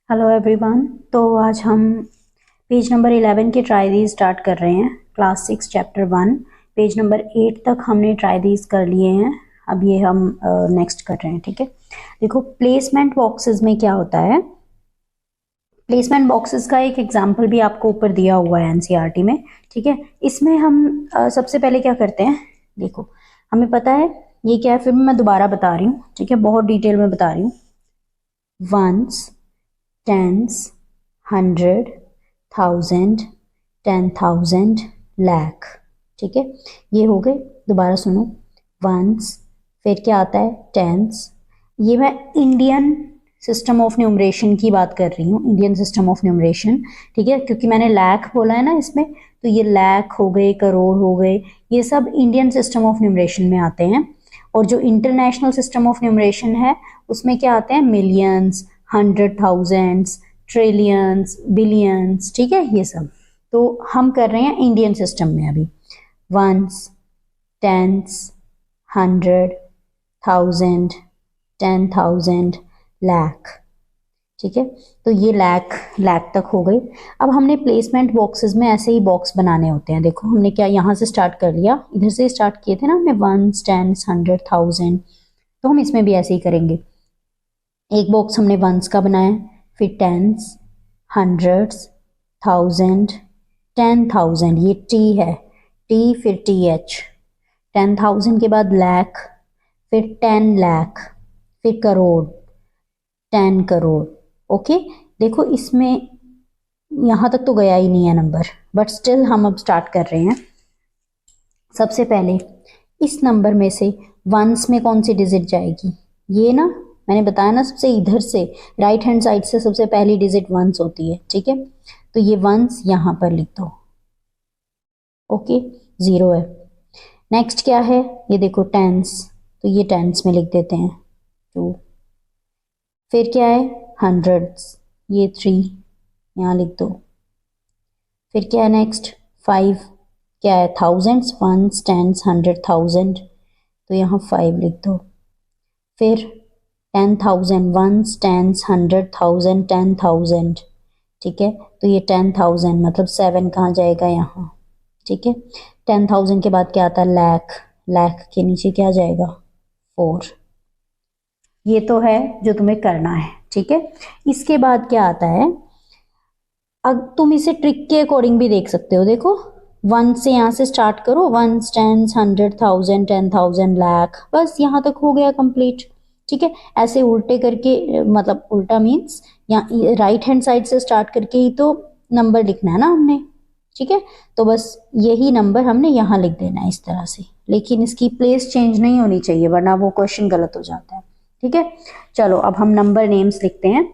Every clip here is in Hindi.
Hello everyone. तो आज हम पेज नंबर 11 के ट्राई दीज स्टार्ट कर रहे हैं। क्लास 6 चैप्टर 1 पेज नंबर 8 तक हमने ट्राई दीज कर लिए हैं। अब ये हम नेक्स्ट कर रहे हैं। ठीक है, देखो प्लेसमेंट बॉक्सेस में क्या होता है। प्लेसमेंट बॉक्सेस का एक एग्जाम्पल भी आपको ऊपर दिया हुआ है एनसीईआरटी में। ठीक है, इसमें हम सबसे पहले क्या करते हैं, देखो हमें पता है ये क्या है, फिर मैं दोबारा बता रही हूँ। ठीक है, बहुत डिटेल में बता रही हूँ। Ones, tens, 100, 1000, 10,000, lakh. ठीक है, ये हो गए। दोबारा सुनो, वंस, फिर क्या आता है टेंस। ये मैं इंडियन सिस्टम ऑफ न्यूमरेशन की बात कर रही हूँ, इंडियन सिस्टम ऑफ न्यूमरेशन। ठीक है, क्योंकि मैंने लाख बोला है ना इसमें, तो ये लाख हो गए, करोड़ हो गए, ये सब इंडियन सिस्टम ऑफ न्यूमरेशन में आते हैं। और जो इंटरनेशनल सिस्टम ऑफ न्यूमरेशन है उसमें क्या आते हैं, मिलियंस, 100,000, ट्रिलियंस, बिलियंस। ठीक है, ये सब तो हम कर रहे हैं इंडियन सिस्टम में अभी। Ones, tens, 100, 1000, 10,000, lakh. ठीक है, तो ये लाख लाख तक हो गई। अब हमने प्लेसमेंट बॉक्सेस में ऐसे ही बॉक्स बनाने होते हैं। देखो हमने क्या यहाँ से स्टार्ट कर लिया, इधर से स्टार्ट किए थे ना हमने, वंस, टेंस, 100, 1000। तो हम इसमें भी ऐसे ही करेंगे। एक बॉक्स हमने वंस का बनाया, फिर टेंस, हंड्रेड्स, 1000, 10,000, ये टी है, टी फिर TH। 10,000 के बाद लाख, फिर 10 लाख, फिर करोड़, 10 करोड़। ओके, देखो इसमें यहाँ तक तो गया ही नहीं है नंबर, बट स्टिल हम अब स्टार्ट कर रहे हैं। सबसे पहले इस नंबर में से वंस में कौन सी डिजिट जाएगी, ये ना मैंने बताया ना, सबसे इधर से राइट हैंड साइड से सबसे पहली डिजिट वंस होती है। ठीक है, तो ये वंस यहां पर लिख दो। ओके, 0 है। नेक्स्ट क्या है, ये देखो टेंस, तो ये टेंस में लिख देते हैं 2। फिर क्या है हंड्रेड्स, ये 3 यहाँ लिख दो। फिर क्या है नेक्स्ट 5। क्या है थाउजेंड्स, वंस, टेंस, 100, 1000, तो यहाँ 5 लिख दो। फिर 10,000, वंस, टेंस, 100, 1000, 10,000। ठीक है, तो ये 10,000 मतलब 7 कहाँ जाएगा यहाँ। ठीक है, 10,000 के बाद क्या आता है लाख, लाख के नीचे क्या जाएगा 4। ये तो है जो तुम्हें करना है। ठीक है, इसके बाद क्या आता है, अब तुम इसे ट्रिक के अकॉर्डिंग भी देख सकते हो। देखो वन से यहाँ से स्टार्ट करो, वंस, टेंस, 100, 1000, 10,000, लाख, बस यहाँ तक हो गया कंप्लीट। ठीक है, ऐसे उल्टे करके, मतलब उल्टा मीन्स यहाँ राइट हैंड साइड से स्टार्ट करके ही तो नंबर लिखना है ना हमने। ठीक है, तो बस यही नंबर हमने यहाँ लिख देना है इस तरह से, लेकिन इसकी प्लेस चेंज नहीं होनी चाहिए वरना वो क्वेश्चन गलत हो जाता है। ठीक है, चलो अब हम नंबर नेम्स लिखते हैं।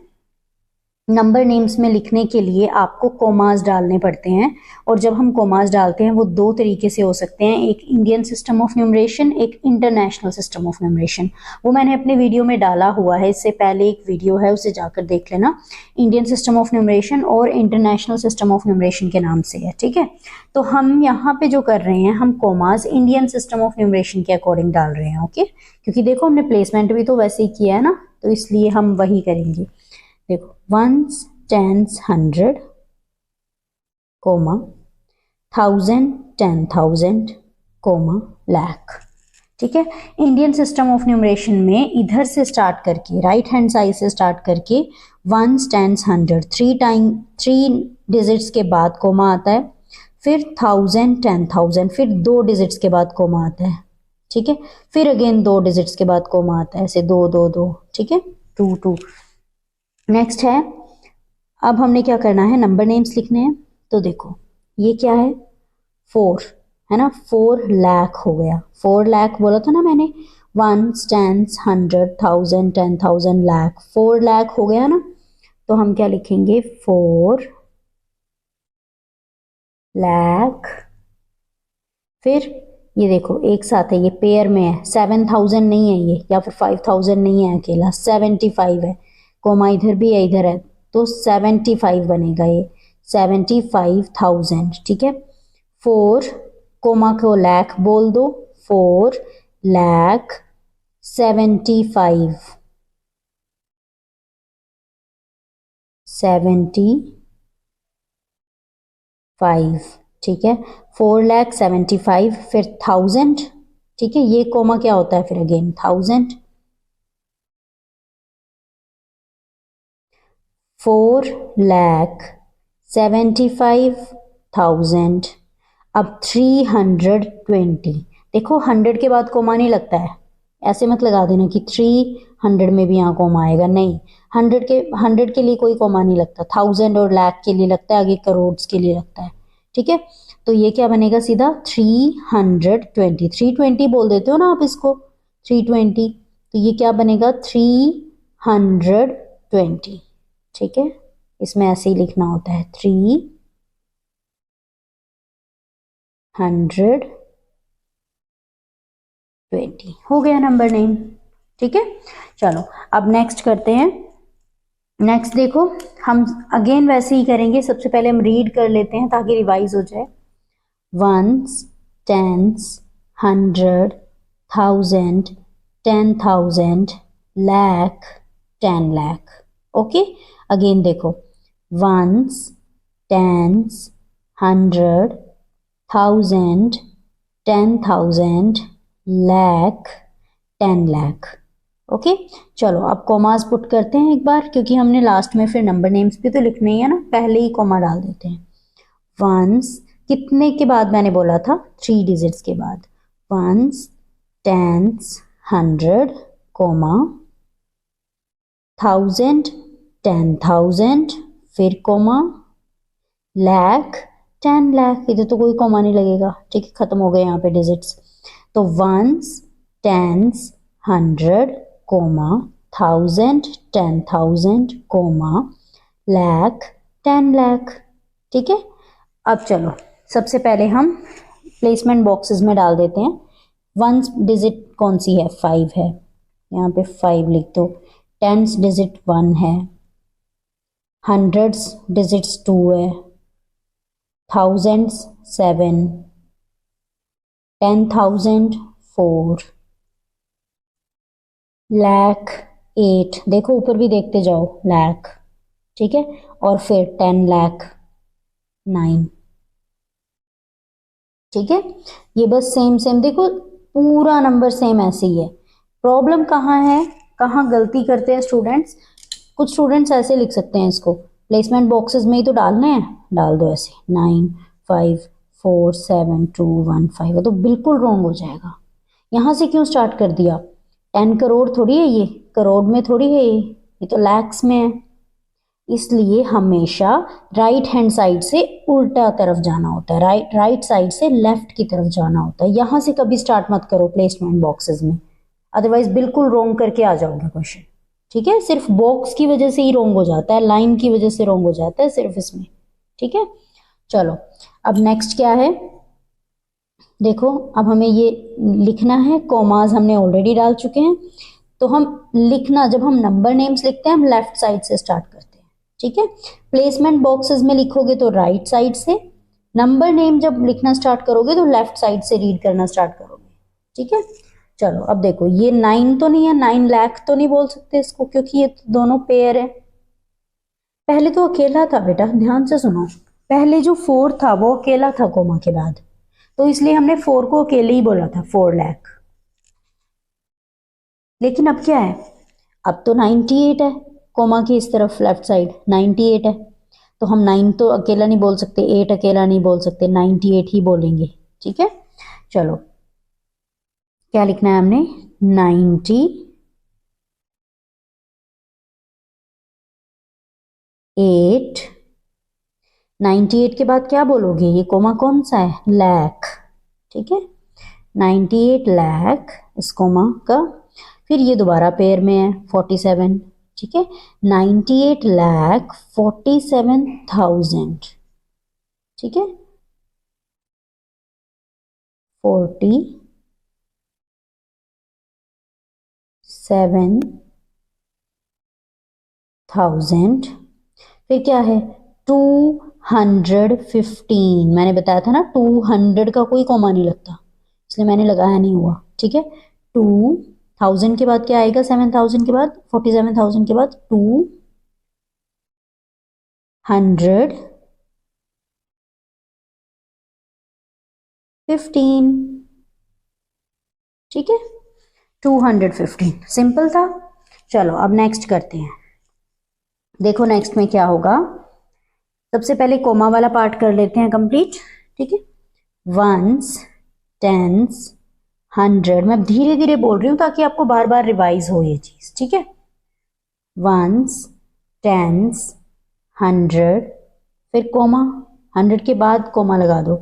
नंबर नेम्स में लिखने के लिए आपको कोमास डालने पड़ते हैं, और जब हम कोमास डालते हैं वो दो तरीके से हो सकते हैं, एक इंडियन सिस्टम ऑफ न्यूमरेशन, एक इंटरनेशनल सिस्टम ऑफ न्यूमरेशन। वो मैंने अपने वीडियो में डाला हुआ है, इससे पहले एक वीडियो है उसे जाकर देख लेना। इंडियन सिस्टम ऑफ न्यूमरेशन और इंटरनेशनल सिस्टम ऑफ न्यूमरेशन के नाम से है। ठीक है, तो हम यहाँ पे जो कर रहे हैं, हम commas Indian system of numeration के अकॉर्डिंग डाल रहे हैं। ओके, क्योंकि देखो हमने प्लेसमेंट भी तो वैसे ही किया है ना, तो इसलिए हम वही करेंगे। देखो ones, tens, 100, comma, 1000, 10,000, comma, lakh. ठीक है, इंडियन सिस्टम ऑफ न्यूमरेशन में इधर से स्टार्ट करके, राइट हैंड साइड से स्टार्ट करके, वंस, टेंस, 100, 3 डिजिट्स के बाद कोमा आता है, फिर 1000, 10,000, फिर 2 डिजिट्स के बाद कोमा आता है। ठीक है, फिर अगेन 2 डिजिट्स के बाद कोमा आता है, ऐसे 2 2 2। ठीक है, 2 2। नेक्स्ट है, अब हमने क्या करना है, नंबर नेम्स लिखने हैं। तो देखो ये क्या है 4 है ना, 4 लाख हो गया। 4 लाख बोला था ना मैंने, वंस, टेंस, 100, 1000, 10,000, लाख, 4 लाख हो गया ना। तो हम क्या लिखेंगे 4 लाख। फिर ये देखो एक साथ है, ये पेयर में है, 7,000 नहीं है ये, या फिर 5,000 नहीं है अकेला, 75 है। कोमा इधर भी है, इधर है, तो 75 बनेगा ये, 75,000। ठीक है, 4 कोमा को लाख बोल दो, 4 लाख 75, 75, ठीक है, 4,75,000, फिर 1000, ठीक है, ये कोमा क्या होता है फिर अगेन 1000, 4,75,000, अब 320, देखो 100 के बाद कोमा नहीं लगता है, ऐसे मत लगा देना कि 300 में भी यहाँ कोमा आएगा, नहीं, 100 के लिए कोई कोमा नहीं लगता, 1000 और लाख के लिए लगता है, आगे करोड़ के लिए लगता है, ठीक है। तो ये क्या बनेगा सीधा 320, 320 बोल देते हो ना आप इसको, 320, तो ये क्या बनेगा 320, ठीक है, इसमें ऐसे ही लिखना होता है 320, हो गया नंबर नेम, ठीक है। चलो अब नेक्स्ट करते हैं, नेक्स्ट देखो हम अगेन वैसे ही करेंगे, सबसे पहले हम रीड कर लेते हैं ताकि रिवाइज हो जाए, ones, tens, 100, 1000, 10,000, lakh, 10 lakh, okay. Again देखो ones, tens, 100, 1000, 10,000, lakh, 10 lakh, okay. चलो अब कॉमास पुट करते हैं एक बार, क्योंकि हमने लास्ट में फिर नंबर नेम्स भी तो लिखने ही है ना, पहले ही कॉमा डाल देते हैं। वंस कितने के बाद मैंने बोला था, 3 डिजिट्स के बाद, वंस, टेंस, 100, कोमा, 1000, 10,000, फिर कोमा, लाख, 10 लाख, इधर तो कोई कोमा नहीं लगेगा, ठीक है, खत्म हो गए यहाँ पे डिजिट्स। तो ones, tens, 100, comma, 1000, 10,000, comma, lakh, 10 lakh, ठीक है। अब चलो सबसे पहले हम प्लेसमेंट बॉक्सेस में डाल देते हैं, वंस डिजिट कौन सी है, 5 है, यहाँ पे 5 लिख दो, टेंस डिजिट 1 है, हंड्रेड्स डिजिट्स 2 है, थाउजेंड्स 7, 10,000 4, लाख 8, देखो ऊपर भी देखते जाओ, लाख, ठीक है, और फिर 10 लाख 9, ठीक है। ये बस सेम सेम देखो, पूरा नंबर सेम ऐसे ही है। प्रॉब्लम कहाँ है, कहाँ गलती करते हैं स्टूडेंट्स, कुछ स्टूडेंट्स ऐसे लिख सकते हैं इसको, प्लेसमेंट बॉक्सेस में ही तो डालने हैं, डाल दो ऐसे 9 5 4 7 2 1 5, तो बिल्कुल रॉन्ग हो जाएगा। यहाँ से क्यों स्टार्ट कर दिया, 10 करोड़ थोड़ी है ये, करोड़ में थोड़ी है ये तो लैक्स में है, इसलिए हमेशा राइट हैंड साइड से उल्टा तरफ जाना होता है, राइट साइड से लेफ्ट की तरफ जाना होता है। यहां से कभी स्टार्ट मत करो प्लेसमेंट बॉक्सेस में, अदरवाइज बिल्कुल रॉन्ग करके आ जाओगे क्वेश्चन, ठीक है। सिर्फ बॉक्स की वजह से ही रॉन्ग हो जाता है, लाइन की वजह से रॉन्ग हो जाता है सिर्फ इसमें, ठीक है। चलो अब नेक्स्ट क्या है, देखो अब हमें ये लिखना है, कॉमास हमने ऑलरेडी डाल चुके हैं, तो हम लिखना, जब हम नंबर नेम्स लिखते हैं हम लेफ्ट साइड से स्टार्ट करते हैं, ठीक है। प्लेसमेंट बॉक्सेस में लिखोगे तो राइट साइड से, नंबर नेम जब लिखना स्टार्ट करोगे तो लेफ्ट साइड से रीड करना स्टार्ट करोगे, ठीक है। चलो अब देखो ये 9 तो नहीं है, 9 लाख तो नहीं बोल सकते इसको, क्योंकि ये तो दोनों पेयर है, पहले तो अकेला था बेटा, ध्यान से सुनो, पहले जो 4 था वो अकेला था कोमा के बाद, तो इसलिए हमने 4 को अकेले ही बोला था, 4 लाख। लेकिन अब क्या है, अब तो 98 है, कोमा की इस तरफ लेफ्ट साइड 98 है, तो हम 9 तो अकेला नहीं बोल सकते, 8 अकेला नहीं बोल सकते, 98 ही बोलेंगे, ठीक है। चलो क्या लिखना है हमने, 98 के बाद क्या बोलोगे, ये कोमा कौन सा है, लाख, ठीक है, 98 लाख इस कोमा का, फिर ये दोबारा पेयर में है 47, ठीक है, 98,47,000, ठीक है, 47,000, फिर क्या है 215, मैंने बताया था ना 200 का कोई कॉमा नहीं लगता, इसलिए मैंने लगाया नहीं हुआ, ठीक है। 2000 के बाद क्या आएगा, 7000 के बाद, 47,000 के बाद 100 15, ठीक है, 215, सिंपल था। चलो अब नेक्स्ट करते हैं। देखो नेक्स्ट में क्या होगा, सबसे पहले कोमा वाला पार्ट कर लेते हैं कंप्लीट, ठीक है। वंस, टेंस, 100, मैं धीरे धीरे बोल रही हूँ ताकि आपको बार बार रिवाइज हो ये चीज, ठीक है। वंस, टेंस, 100, फिर कोमा, 100 के बाद कोमा लगा दो,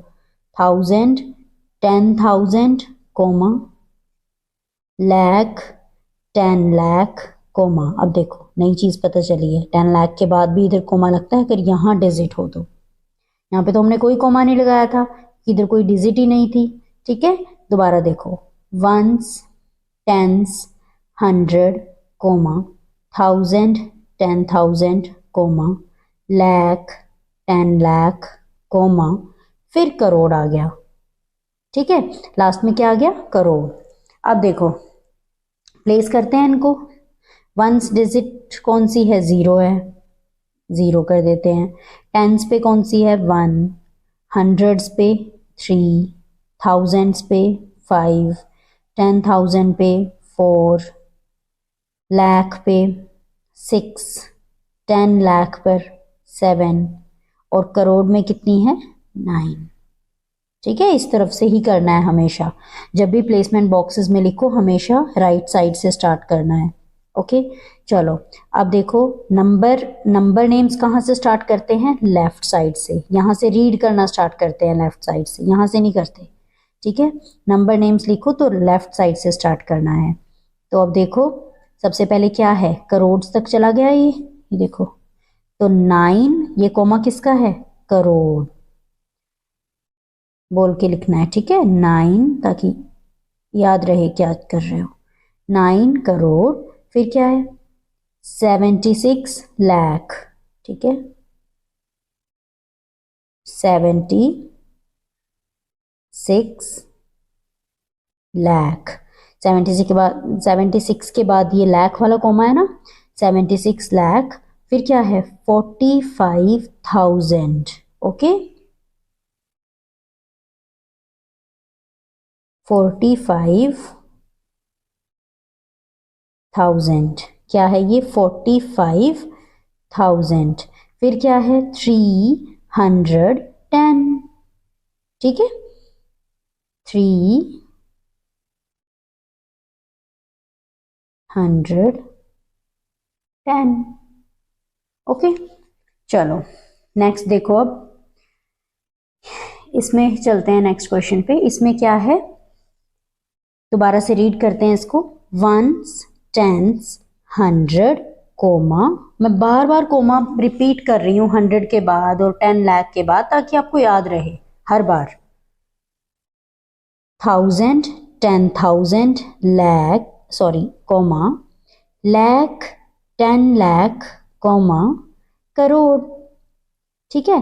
1000, 10,000, कोमा, लाख, 10 लाख, कोमा। अब देखो नई चीज पता चली है, 10 लाख के बाद भी इधर कोमा लगता है अगर यहाँ डिजिट हो तो। यहाँ पे तो हमने कोई कोमा नहीं लगाया था, इधर कोई डिजिट ही नहीं थी, ठीक है। दोबारा देखो, ones, tens, 100, comma, 1000, 10,000, comma, lakh, 10 lakh, comma, फिर करोड़ आ गया, ठीक है। लास्ट में क्या आ गया, करोड़। अब देखो प्लेस करते हैं इनको। वंस डिजिट कौन सी है, 0 है, 0 कर देते हैं। टेंस पे कौन सी है, 1, हंड्रेड्स पे 3, थाउजेंड्स पे 5, 10,000 पे 4, लाख पे 6, 10 लाख पर 7, और करोड़ में कितनी है, 9, ठीक है। इस तरफ से ही करना है हमेशा, जब भी प्लेसमेंट बॉक्सेस में लिखो हमेशा राइट साइड से स्टार्ट करना है, ओके। चलो अब देखो, नंबर नेम्स कहाँ से स्टार्ट करते हैं, लेफ्ट साइड से, यहाँ से रीड करना स्टार्ट करते हैं लेफ्ट साइड से, यहाँ से नहीं करते, ठीक है। नंबर नेम्स लिखो तो लेफ्ट साइड से स्टार्ट करना है। तो अब देखो सबसे पहले क्या है, करोड़ तक चला गया ये देखो, तो 9, ये कोमा किसका है, करोड़, बोल के लिखना है, ठीक है, 9, ताकि याद रहे क्या कर रहे हो, 9 करोड़, फिर क्या है, 76 लाख, ठीक है, 76 लाख, 76 के बाद ये लाख वाला कॉमा है ना, 76 लाख, फिर क्या है, 45,000, ओके, 45,000, क्या है ये, 45,000, फिर क्या है, 310, ठीक है, 310, ओके। चलो नेक्स्ट देखो, अब इसमें चलते हैं नेक्स्ट क्वेश्चन पे। इसमें क्या है, दोबारा से रीड करते हैं इसको। वंस, टेंस, 100, कोमा, मैं बार बार कोमा रिपीट कर रही हूँ 100 के बाद और 10 लाख के बाद, ताकि आपको याद रहे हर बार। 1000, 10,000, lakh, sorry comma, lakh, 10 lakh, comma, crore, ठीक है।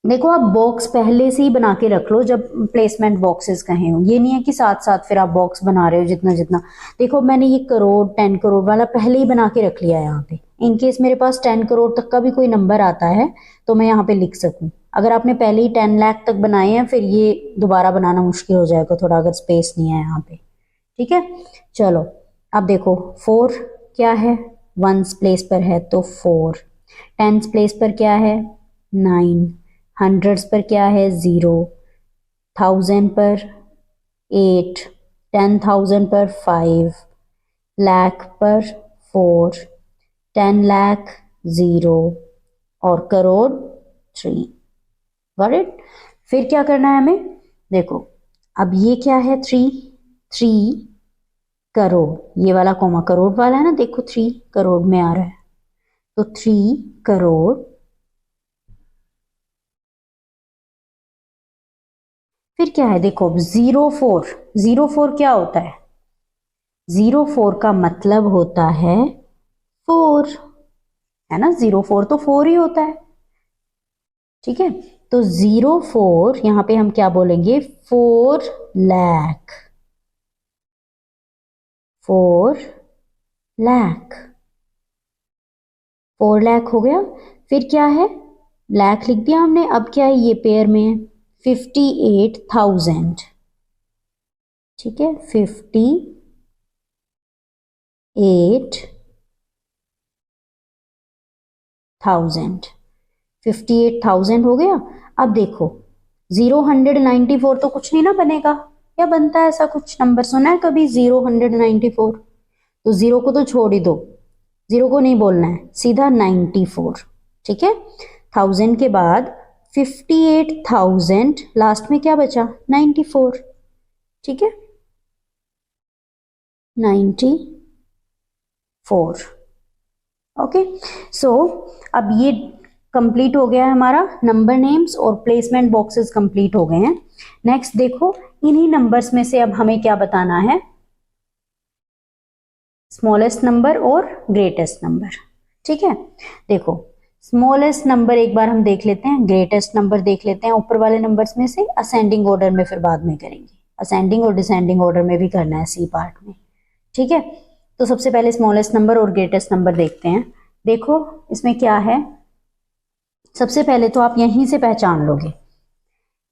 देखो आप बॉक्स पहले से ही बना के रख लो जब प्लेसमेंट बॉक्सेस कहे हो, ये नहीं है कि साथ साथ फिर आप बॉक्स बना रहे हो जितना जितना। देखो मैंने ये करोड़ 10 करोड़ वाला पहले ही बना के रख लिया है यहाँ पे, इनकेस मेरे पास 10 करोड़ तक का भी कोई नंबर आता है तो मैं यहाँ पे लिख सकूं। अगर आपने पहले ही 10 लाख तक बनाए हैं फिर ये दोबारा बनाना मुश्किल हो जाएगा थोड़ा, अगर स्पेस नहीं है यहाँ पे, ठीक है। चलो अब देखो 4 क्या है, वंस प्लेस पर है तो 4, टेंस प्लेस पर क्या है, 9, हंड्रेड्स पर क्या है, 0, 1000 पर 8, 10,000 पर 5, लाख पर 4, 10 लाख 0, और करोड़ 3, गॉट इट। फिर क्या करना है हमें, देखो अब ये क्या है, 3 करोड़, ये वाला कॉमा करोड़ वाला है ना, देखो 3 करोड़ में आ रहा है, तो 3 करोड़, फिर क्या है, देखो 04 क्या होता है, 04 का मतलब होता है 4, है ना, 04 तो 4 ही होता है, ठीक है। तो 04 यहां पे हम क्या बोलेंगे, 4 लाख, 4 लाख, 4 लाख हो गया। फिर क्या है, लाख लिख दिया हमने। अब क्या है, ये पेयर में है 58,000, ठीक है, 58,000 हो गया। अब देखो 094 तो कुछ नहीं ना बनेगा, क्या बनता है ऐसा कुछ नंबर, सुना है कभी 094? तो जीरो को तो छोड़ ही दो, जीरो को नहीं बोलना है, सीधा 94, ठीक है। 1000 के बाद 58,000, लास्ट में क्या बचा 94, ठीक है, 94। ओके, सो अब ये कंप्लीट हो गया है हमारा, नंबर नेम्स और प्लेसमेंट बॉक्सेस कंप्लीट हो गए हैं। नेक्स्ट देखो, इन्हीं नंबर्स में से अब हमें क्या बताना है, स्मॉलेस्ट नंबर और ग्रेटेस्ट नंबर, ठीक है। देखो स्मॉलेस्ट नंबर एक बार हम देख लेते हैं, ग्रेटेस्ट नंबर देख लेते हैं, ऊपर वाले नंबर्स में से असेंडिंग ऑर्डर में फिर बाद में करेंगे, असेंडिंग और डिसेंडिंग ऑर्डर में भी करना है सी पार्ट में, ठीक है। तो सबसे पहले स्मॉलेस्ट नंबर और ग्रेटेस्ट नंबर देखते हैं। देखो इसमें क्या है, सबसे पहले तो आप यहीं से पहचान लोगे,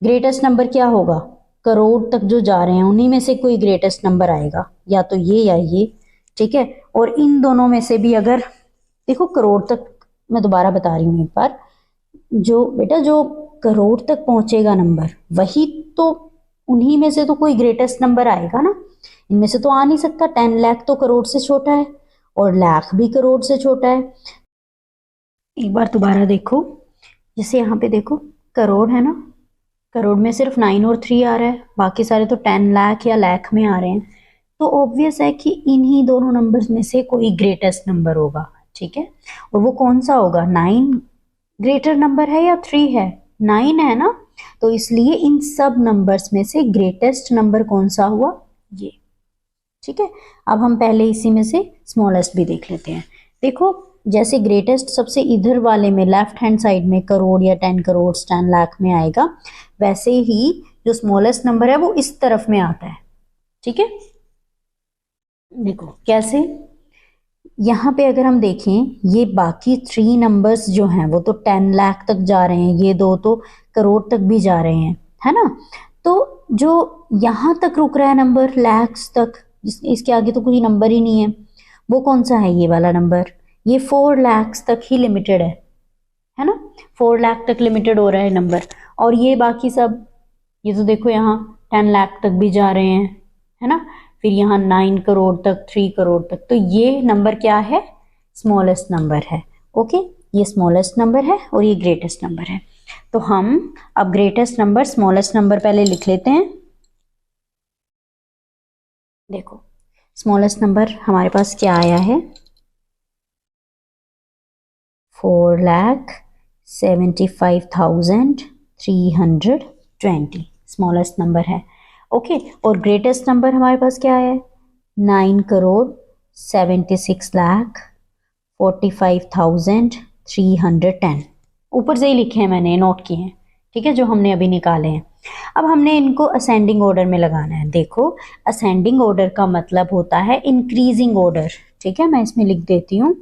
ग्रेटेस्ट नंबर क्या होगा, करोड़ तक जो जा रहे हैं उन्हीं में से कोई ग्रेटेस्ट नंबर आएगा, या तो ये या ये, ठीक है। और इन दोनों में से भी अगर देखो करोड़ तक, मैं दोबारा बता रही हूँ एक बार, जो बेटा जो करोड़ तक पहुंचेगा नंबर वही तो, उन्हीं में से तो कोई ग्रेटेस्ट नंबर आएगा ना, इनमें से तो आ नहीं सकता। 10 लाख तो करोड़ से छोटा है और लाख भी करोड़ से छोटा है। एक बार दोबारा देखो, जैसे यहाँ पे देखो करोड़ है ना, करोड़ में सिर्फ 9 और 3 आ रहा है, बाकी सारे तो 10 लाख या लाख में आ रहे हैं, तो ऑब्वियस है कि इन्हीं दोनों नंबर्स में से कोई ग्रेटेस्ट नंबर होगा, ठीक है। और वो कौन सा होगा, 9 ग्रेटर नंबर है या 3 है, 9 है ना, तो इसलिए इन सब नंबर्स में से ग्रेटेस्ट नंबर कौन सा हुआ, ये, ठीक है। अब हम पहले इसी में से स्मॉलेस्ट भी देख लेते हैं। देखो जैसे ग्रेटेस्ट सबसे इधर वाले में लेफ्ट हैंड साइड में करोड़ या 10 करोड़ 10 लाख में आएगा, वैसे ही जो स्मॉलेस्ट नंबर है वो इस तरफ में आता है, ठीक है। देखो कैसे, यहाँ पे अगर हम देखें ये बाकी 3 नंबर्स जो हैं वो तो 10 लाख तक जा रहे हैं, ये दो तो करोड़ तक भी जा रहे हैं, है ना। तो जो यहाँ तक रुक रहा है नंबर लैक्स तक, इसके आगे तो कोई नंबर ही नहीं है, वो कौन सा है, ये वाला नंबर, ये 4 लाख तक ही लिमिटेड है ना, 4 लाख तक लिमिटेड हो रहा है नंबर। और ये बाकी सब, ये तो देखो यहाँ 10 लाख तक भी जा रहे हैं, है ना, फिर यहाँ 9 करोड़ तक, 3 करोड़ तक, तो ये नंबर क्या है, स्मॉलेस्ट नंबर है। ओके, ये स्मॉलेस्ट नंबर है और ये ग्रेटेस्ट नंबर है। तो हम अब ग्रेटेस्ट नंबर स्मॉलेस्ट नंबर पहले लिख लेते हैं। देखो स्मॉलेस्ट नंबर हमारे पास क्या आया है, 4,75,320 स्मॉलेस्ट नंबर है। ओके, और ग्रेटेस्ट नंबर हमारे पास क्या है, 9,76,45,310। ऊपर से ही लिखे हैं मैंने, नोट किए हैं, ठीक है, जो हमने अभी निकाले हैं। अब हमने इनको असेंडिंग ऑर्डर में लगाना है। देखो असेंडिंग ऑर्डर का मतलब होता है इंक्रीजिंग ऑर्डर, ठीक है, मैं इसमें लिख देती हूँ।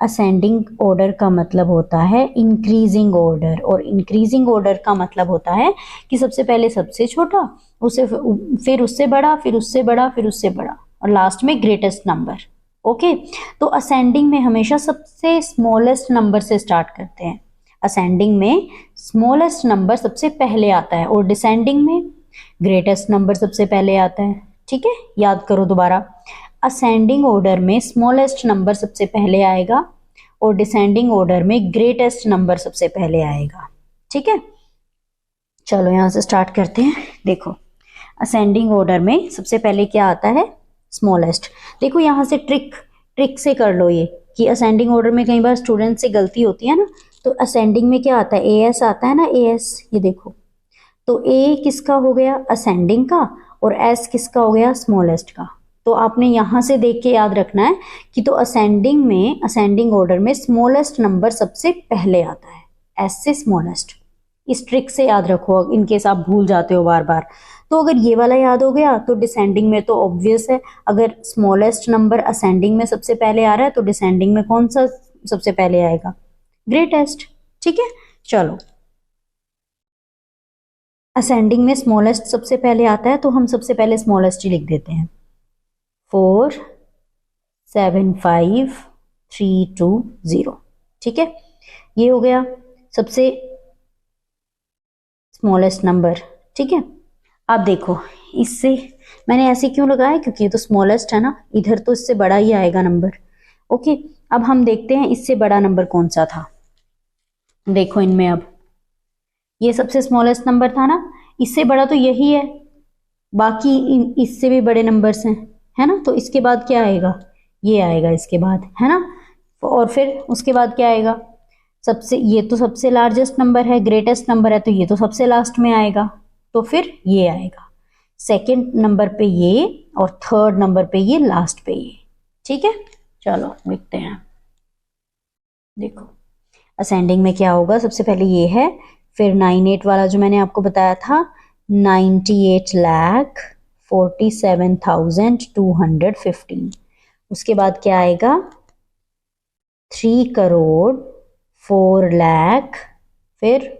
असेंडिंग ऑर्डर का मतलब होता है इंक्रीजिंग ऑर्डर, और इंक्रीजिंग ऑर्डर का मतलब होता है कि सबसे पहले सबसे छोटा, उससे फिर उससे बड़ा, फिर उससे बड़ा, फिर उससे बड़ा, और लास्ट में ग्रेटेस्ट नंबर। ओके, तो असेंडिंग में हमेशा सबसे स्मॉलेस्ट नंबर से स्टार्ट करते हैं। असेंडिंग में स्मॉलेस्ट नंबर सबसे पहले आता है और डिसेंडिंग में ग्रेटेस्ट नंबर सबसे पहले आता है, ठीक है। याद करो दोबारा, असेंडिंग ऑर्डर में स्मॉलेस्ट नंबर सबसे पहले आएगा और डिसेंडिंग ऑर्डर में ग्रेटेस्ट नंबर सबसे पहले आएगा, ठीक है। चलो यहां से स्टार्ट करते हैं। देखो असेंडिंग ऑर्डर में सबसे पहले क्या आता है, स्मॉलेस्ट। देखो यहां से ट्रिक से कर लो ये, कि असेंडिंग ऑर्डर में कई बार स्टूडेंट से गलती होती है ना, तो असेंडिंग में क्या आता है, एएस आता है ना, एएस, ये देखो, तो ए किसका हो गया, असेंडिंग का, और एस किसका हो गया, स्मॉलेस्ट का। तो आपने यहां से देख के याद रखना है कि तो असेंडिंग में, असेंडिंग ऑर्डर में स्मॉलेस्ट नंबर सबसे पहले आता है, एस से स्मॉलेस्ट। इस ट्रिक से याद रखो, इनकेस आप भूल जाते हो बार बार। तो अगर ये वाला याद हो गया तो डिसेंडिंग में तो ऑब्वियस है, अगर स्मॉलेस्ट नंबर असेंडिंग में सबसे पहले आ रहा है तो डिसेंडिंग में कौन सा सबसे पहले आएगा, ग्रेटेस्ट। ठीक है, चलो असेंडिंग में स्मॉलेस्ट सबसे पहले आता है, तो हम सबसे पहले स्मॉलेस्ट ही लिख देते हैं, 4 7 5 3 2 0। ठीक है, ये हो गया सबसे स्मॉलेस्ट नंबर। ठीक है, अब देखो इससे मैंने ऐसे क्यों लगाया, क्योंकि ये तो स्मॉलेस्ट है ना, इधर तो इससे बड़ा ही आएगा नंबर। ओके, अब हम देखते हैं इससे बड़ा नंबर कौन सा था। देखो इनमें अब ये सबसे स्मॉलेस्ट नंबर था ना, इससे बड़ा तो यही है, बाकी इससे भी बड़े नंबर्स हैं, है ना। तो इसके बाद क्या आएगा, ये आएगा इसके बाद, है ना। और फिर उसके बाद क्या आएगा, सबसे, ये तो सबसे लार्जेस्ट नंबर है, ग्रेटेस्ट नंबर है, तो ये तो सबसे लास्ट में आएगा, तो फिर ये आएगा सेकंड नंबर पे ये, और थर्ड नंबर पे ये, लास्ट पे ये। ठीक है, चलो लिखते हैं। देखो असेंडिंग में क्या होगा, सबसे पहले ये है, फिर 98 वाला जो मैंने आपको बताया था, 98,47,215। उसके बाद क्या आएगा, 3,04,00,000, फिर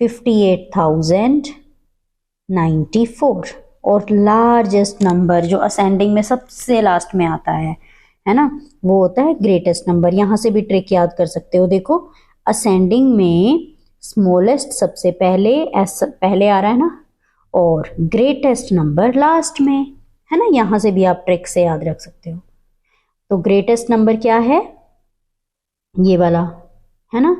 58,094, और लार्जेस्ट नंबर जो असेंडिंग में सबसे लास्ट में आता है ना, वो होता है ग्रेटेस्ट नंबर। यहां से भी ट्रिक याद कर सकते हो। देखो असेंडिंग में स्मॉलेस्ट सबसे पहले, पहले आ रहा है ना, और ग्रेटेस्ट नंबर लास्ट में, है ना। यहां से भी आप ट्रिक से याद रख सकते हो। तो ग्रेटेस्ट नंबर क्या है, ये वाला, है ना,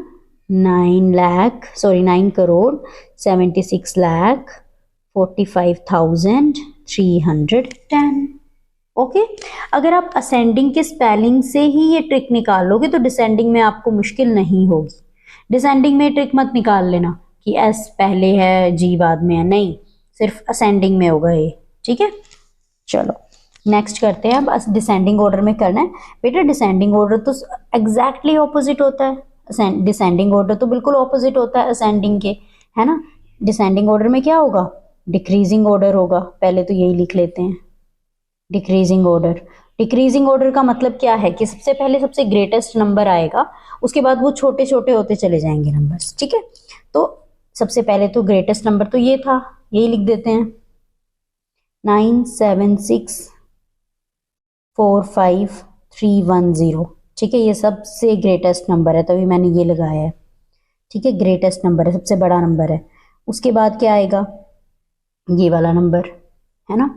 9,46,45,310। ओके, अगर आप असेंडिंग के स्पेलिंग से ही ये ट्रिक निकाल लोगे तो डिसेंडिंग में आपको मुश्किल नहीं होगी। डिसेंडिंग में ट्रिक मत निकाल लेना कि एस पहले है जी बाद में है, नहीं, सिर्फ असेंडिंग में होगा ये। ठीक है, चलो नेक्स्ट करते हैं। अब डिसेंडिंग ऑर्डर में करना है बेटा। डिसेंडिंग ऑर्डर तो एग्जैक्टली ऑपोजिट होता है, डिसेंडिंग ऑर्डर तो बिल्कुल ऑपोजिट होता है असेंडिंग के, है ना। डिसेंडिंग ऑर्डर में क्या होगा, डिक्रीजिंग ऑर्डर होगा। पहले तो यही लिख लेते हैं, डिक्रीजिंग ऑर्डर। डिक्रीजिंग ऑर्डर का मतलब क्या है कि सबसे पहले सबसे ग्रेटेस्ट नंबर आएगा, उसके बाद वो छोटे छोटे होते चले जाएंगे नंबर्स। ठीक है, तो सबसे पहले तो ग्रेटेस्ट नंबर तो ये था, यही लिख देते हैं, 97645,310। ठीक है, ये सबसे ग्रेटेस्ट नंबर है, तभी मैंने ये लगाया है। ठीक है, ग्रेटेस्ट नंबर है, सबसे बड़ा नंबर है। उसके बाद क्या आएगा, ये वाला नंबर, है ना,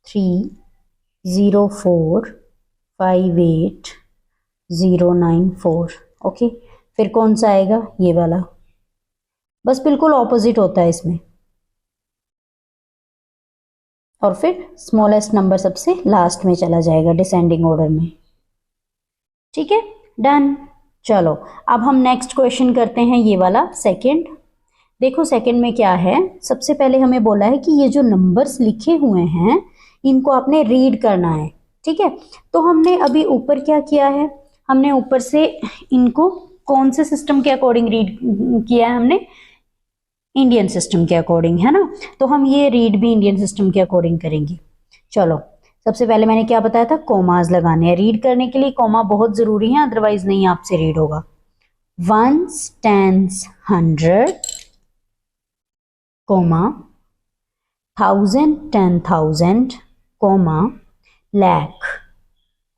30458,094। ओके, फिर कौन सा आएगा, ये वाला, बस बिल्कुल ऑपोजिट होता है इसमें। और फिर स्मॉलेस्ट नंबर सबसे लास्ट में चला जाएगा डिसेंडिंग ऑर्डर में। ठीक है, डन। चलो अब हम नेक्स्ट क्वेश्चन करते हैं, ये वाला सेकंड। देखो सेकंड में क्या है, सबसे पहले हमें बोला है कि ये जो नंबर्स लिखे हुए हैं इनको आपने रीड करना है। ठीक है, तो हमने अभी ऊपर क्या किया है, हमने ऊपर से इनको कौन से सिस्टम के अकॉर्डिंग रीड किया है, हमने इंडियन सिस्टम के अकॉर्डिंग, है ना। तो हम ये रीड भी इंडियन सिस्टम के अकॉर्डिंग करेंगे। चलो सबसे पहले मैंने क्या बताया था, कॉमाज लगाने हैं। रीड करने के लिए कॉमा बहुत जरूरी है, अदरवाइज नहीं आपसे रीड होगा। 1s 10s 100, comma 1000 10,000, comma lakh।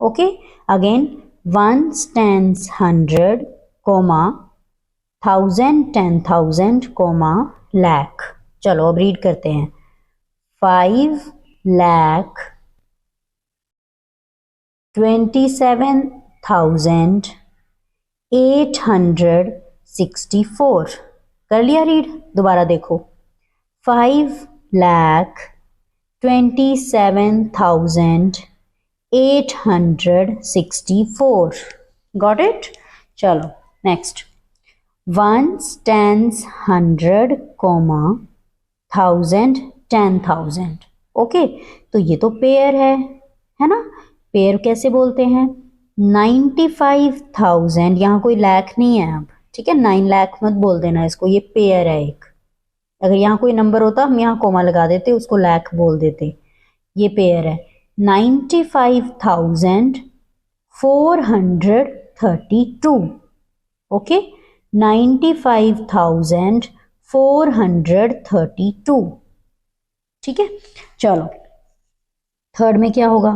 Okay, again 1s 10s 100, comma 1000 10,000, comma lakh। चलो अब रीड करते हैं, 5,27,864। कर लिया रीड, दोबारा देखो, 5,27,864। Got it. चलो next, 1s 10s 100, comma 1000 10,000। Okay, तो ये तो पेयर है ना। पेयर कैसे बोलते हैं, 95,000, यहाँ कोई लाख नहीं है अब, ठीक है, 9 लाख मत बोल देना इसको, ये पेयर है एक। अगर यहाँ कोई नंबर होता हम यहाँ कोमा लगा देते, उसको लाख बोल देते। ये पेयर है, 95,432। ओके 95,432। ठीक है, चलो थर्ड में क्या होगा,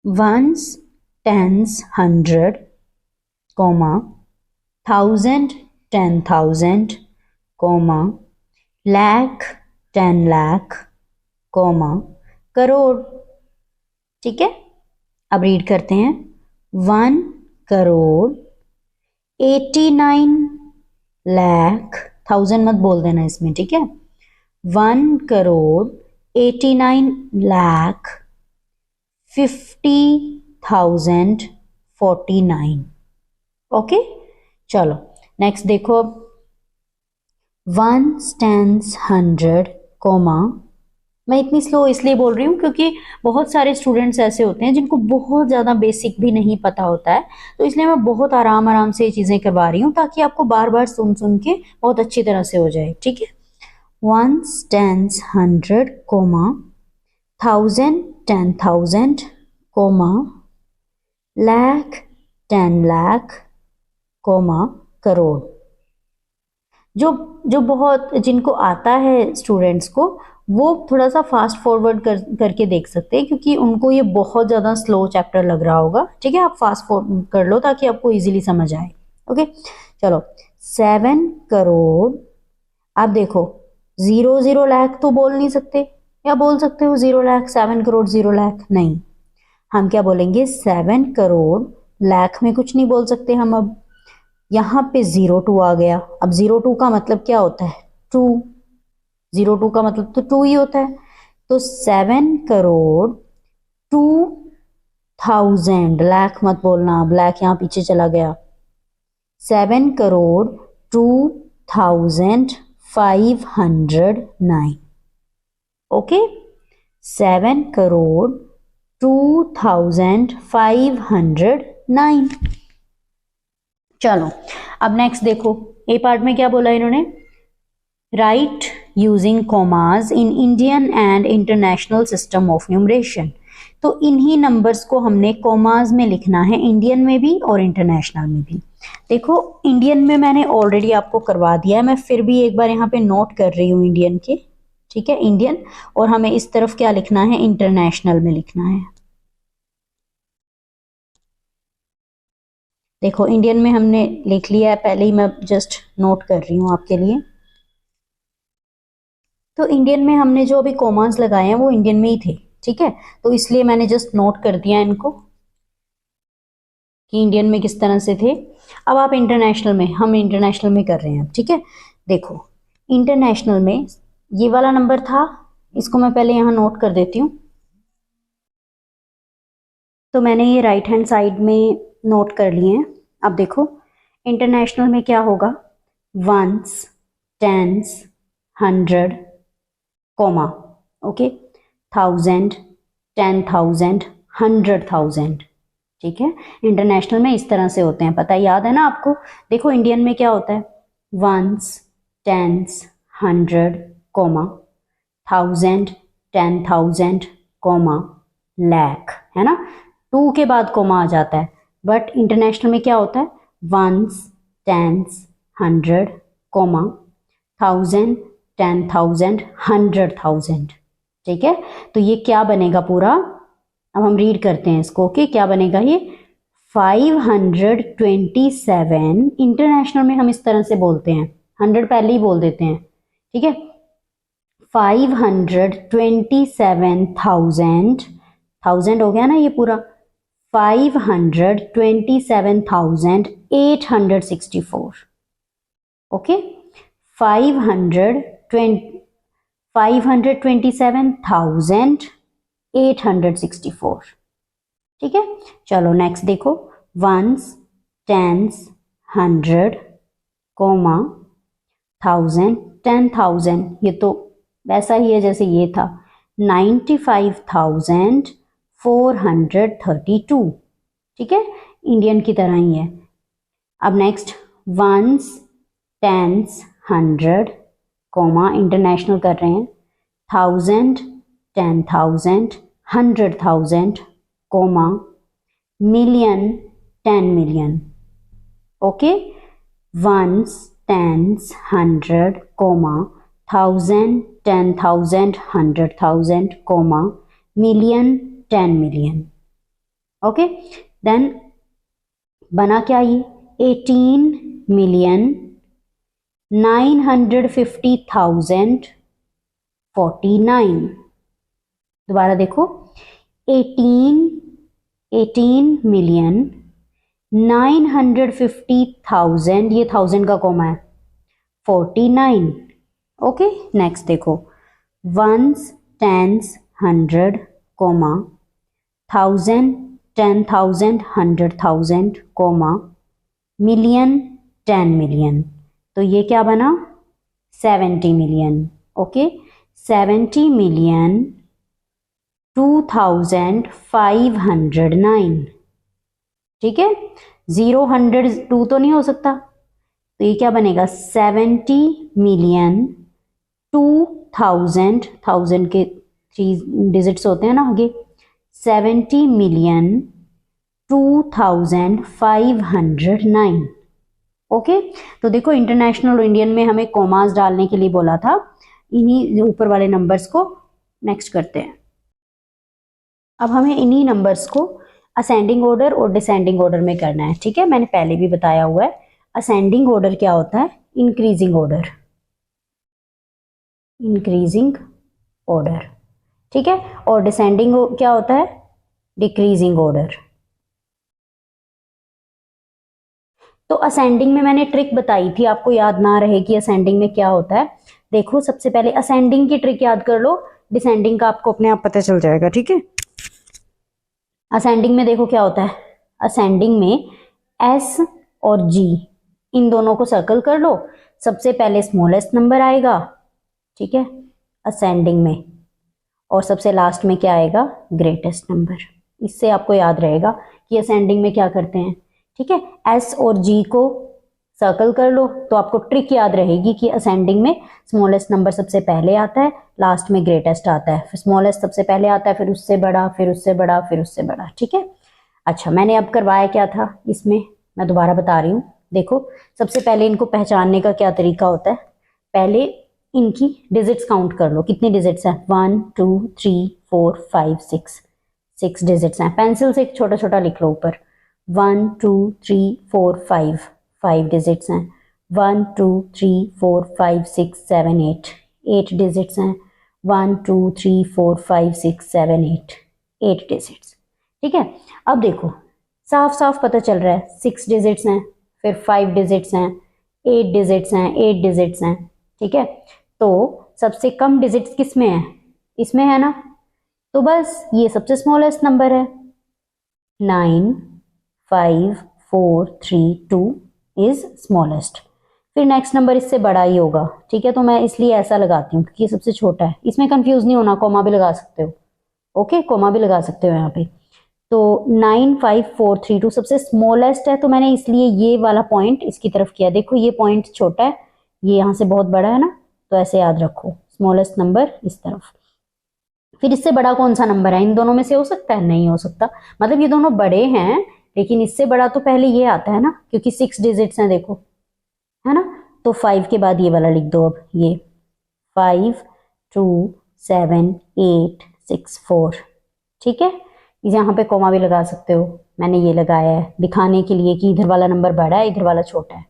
ones, tens, 100, comma, 1000, 10,000, comma, lakh, 10 lakh, comma, crore. ठीक है, अब रीड करते हैं, 1 करोड़ 89 लाख, 1000 मत बोल देना इसमें, ठीक है, 1 करोड़ 89 लाख 50,049। ओके, चलो नेक्स्ट देखो, अब वंस, टेंस, 100, कॉमा, मैं इतनी स्लो इसलिए बोल रही हूँ क्योंकि बहुत सारे स्टूडेंट्स ऐसे होते हैं जिनको बहुत ज़्यादा बेसिक भी नहीं पता होता है, तो इसलिए मैं बहुत आराम आराम से ये चीज़ें करवा रही हूँ ताकि आपको बार बार सुन सुन के बहुत अच्छी तरह से हो जाए। ठीक है, ones, tens, 100, comma, 1000, 10,000, comma, lakh, 10 lakh, comma, crore. जो बहुत जिनको आता है स्टूडेंट्स को, वो थोड़ा सा फास्ट फॉरवर्ड करके देख सकते हैं क्योंकि उनको ये बहुत ज़्यादा स्लो चैप्टर लग रहा होगा। ठीक है, आप फास्ट फॉरवर्ड कर लो ताकि आपको इजीली समझ आए। ओके, चलो 7 करोड़, आप देखो 0 लाख तो बोल नहीं सकते, या बोल सकते हो 0 लाख, 7 करोड़ 0 लाख, नहीं, हम क्या बोलेंगे 7 करोड़, लाख में कुछ नहीं बोल सकते हम। अब यहाँ पे 02 आ गया, अब 02 का मतलब क्या होता है, 2, 02 का मतलब तो 2 ही होता है, तो 7 करोड़ 2,000, लाख मत बोलना, अब लाख यहाँ पीछे चला गया, 7 करोड़ 2,509। ओके, 7 करोड़ 2,509। चलो अब नेक्स्ट देखो, ए पार्ट में क्या बोला इन्होंने, right using commas in Indian and international system of numeration. तो इन्हीं नंबर्स को हमने कॉमास में लिखना है, इंडियन में भी और इंटरनेशनल में भी। देखो इंडियन में मैंने ऑलरेडी आपको करवा दिया है, मैं फिर भी एक बार यहाँ पे नोट कर रही हूँ इंडियन के। ठीक है, इंडियन, और हमें इस तरफ क्या लिखना है, इंटरनेशनल में लिखना है। देखो इंडियन में हमने लिख लिया है, पहले ही मैं जस्ट नोट कर रही हूँ आपके लिए। तो इंडियन में हमने जो अभी कॉमास लगाए हैं वो इंडियन में ही थे। ठीक है, तो इसलिए मैंने जस्ट नोट कर दिया इनको कि इंडियन में किस तरह से थे। अब आप इंटरनेशनल में, हम इंटरनेशनल में कर रहे हैं। ठीक है, देखो इंटरनेशनल में ये वाला नंबर था, इसको मैं पहले यहाँ नोट कर देती हूँ। तो मैंने ये राइट हैंड साइड में नोट कर लिए हैं। अब देखो इंटरनेशनल में क्या होगा, वंस, टेंस, 100, कॉमा, ओके, 1000, 10,000, 100,000। ठीक है, इंटरनेशनल में इस तरह से होते हैं, पता है, याद है ना आपको। देखो इंडियन में क्या होता है, ones, tens, 100, comma, 1000, 10,000, comma, lakh, है ना, 2 के बाद कॉमा आ जाता है। बट इंटरनेशनल में क्या होता है, वंस, टेंस, 100, कॉमा, 1000, 10,000, 100,000। ठीक है, तो ये क्या बनेगा पूरा, अब हम रीड करते हैं इसको। ओके, क्या बनेगा ये, 527। इंटरनेशनल में हम इस तरह से बोलते हैं, 100 पहले ही बोल देते हैं। ठीक है, 527,000, 1000 हो गया ना ये पूरा, 527,864। ओके, 527,864। ठीक है, चलो नेक्स्ट देखो, वंस, टेंस, 100, कॉमा, 1000, 10,000, ये तो वैसा ही है जैसे ये था, 95,432। ठीक है, इंडियन की तरह ही है। अब next, ones, tens, 100, comma, international कर रहे हैं, 1000, 10,000, 100,000, comma, million, 10 million. Okay, ones, tens, 100, comma, 1000, 10,000, 100,000, comma, million, 10 million. Okay, then बना क्या ये 18,950,049. दोबारा देखो 18,950,000, ये 1000 का कॉमा है 49. ओके, नेक्स्ट देखो ones, tens, 100, comma, 1000, 10,000, 100,000, comma, million, 10 million. तो ये क्या बना 70 मिलियन. Okay, 70 million 2,509. ठीक है, 0, 100, 2 तो नहीं हो सकता, तो ये क्या बनेगा 70 मिलियन 2,000, 1000 के 3 डिजिट्स होते हैं ना आगे, 70 मिलियन 2,509. ओके, तो देखो इंटरनेशनल और इंडियन में हमें कॉमास डालने के लिए बोला था. इन्हीं ऊपर वाले नंबर्स को नेक्स्ट करते हैं. अब हमें इन्हीं नंबर्स को असेंडिंग ऑर्डर और डिसेंडिंग ऑर्डर में करना है. ठीक है, मैंने पहले भी बताया हुआ है. असेंडिंग ऑर्डर क्या होता है, इंक्रीजिंग ऑर्डर, इंक्रीजिंग ऑर्डर. ठीक है, और डिसेंडिंग क्या होता है, डिक्रीजिंग ऑर्डर. तो असेंडिंग में मैंने ट्रिक बताई थी, आपको याद ना रहे कि असेंडिंग में क्या होता है. देखो सबसे पहले असेंडिंग की ट्रिक याद कर लो, डिसेंडिंग का आपको अपने आप पता चल जाएगा. ठीक है, असेंडिंग में देखो क्या होता है, असेंडिंग में एस और जी इन दोनों को सर्कल कर लो. सबसे पहले स्मॉलेस्ट नंबर आएगा, ठीक है, असेंडिंग में, और सबसे लास्ट में क्या आएगा, ग्रेटेस्ट नंबर. इससे आपको याद रहेगा कि असेंडिंग में क्या करते हैं. ठीक है, एस और जी को सर्कल कर लो तो आपको ट्रिक याद रहेगी कि असेंडिंग में स्मॉलेस्ट नंबर सबसे पहले आता है, लास्ट में ग्रेटेस्ट आता है, फिर स्मॉलेस्ट सबसे पहले आता है, फिर उससे बड़ा, फिर उससे बड़ा, फिर उससे बड़ा. ठीक है, अच्छा मैंने अब करवाया क्या था इसमें, मैं दोबारा बता रही हूँ. देखो सबसे पहले इनको पहचानने का क्या तरीका होता है, पहले इनकी डिजिट्स काउंट कर लो. कितनी डिजिट्स हैं, 1 2 3 4 5 6, 6 डिजिट्स हैं. पेंसिल से एक छोटा छोटा लिख लो ऊपर, 1 2 3 4 5, 5 डिजिट्स हैं. 1 2 3 4 5 6 7 8, 8 डिजिट्स हैं. 1 2 3 4 5 6 7 8, 8 डिजिट्स. ठीक है, अब देखो साफ साफ पता चल रहा है 6 डिजिट्स हैं, फिर 5 डिजिट्स हैं, 8 डिजिट्स हैं, 8 डिजिट्स हैं. ठीक है, तो सबसे कम डिजिट्स किस में है, इसमें है ना, तो बस ये सबसे स्मॉलेस्ट नंबर है. 9 5 4 3 2 इज स्मॉलेस्ट. फिर नेक्स्ट नंबर इससे बड़ा ही होगा. ठीक है, तो मैं इसलिए ऐसा लगाती हूँ क्योंकि ये सबसे छोटा है. इसमें कंफ्यूज नहीं होना, कॉमा भी लगा सकते हो. ओके, कॉमा भी लगा सकते हो यहाँ पे. तो 9 5 4 3 2 सबसे स्मॉलेस्ट है, तो मैंने इसलिए ये वाला पॉइंट इसकी तरफ किया. देखो ये पॉइंट छोटा है, ये यहाँ से बहुत बड़ा है ना, तो ऐसे याद रखो, स्मॉलेस्ट नंबर इस तरफ. फिर इससे बड़ा कौन सा नंबर है, इन दोनों में से हो सकता है, नहीं हो सकता, मतलब ये दोनों बड़े हैं, लेकिन इससे बड़ा तो पहले ये आता है ना, क्योंकि 6 डिजिट्स हैं देखो, है ना. तो 5 के बाद ये वाला लिख दो. अब ये 5 2 7 8 6 4. ठीक है, यहाँ पे कोमा भी लगा सकते हो, मैंने ये लगाया है दिखाने के लिए कि इधर वाला नंबर बड़ा है, इधर वाला छोटा है.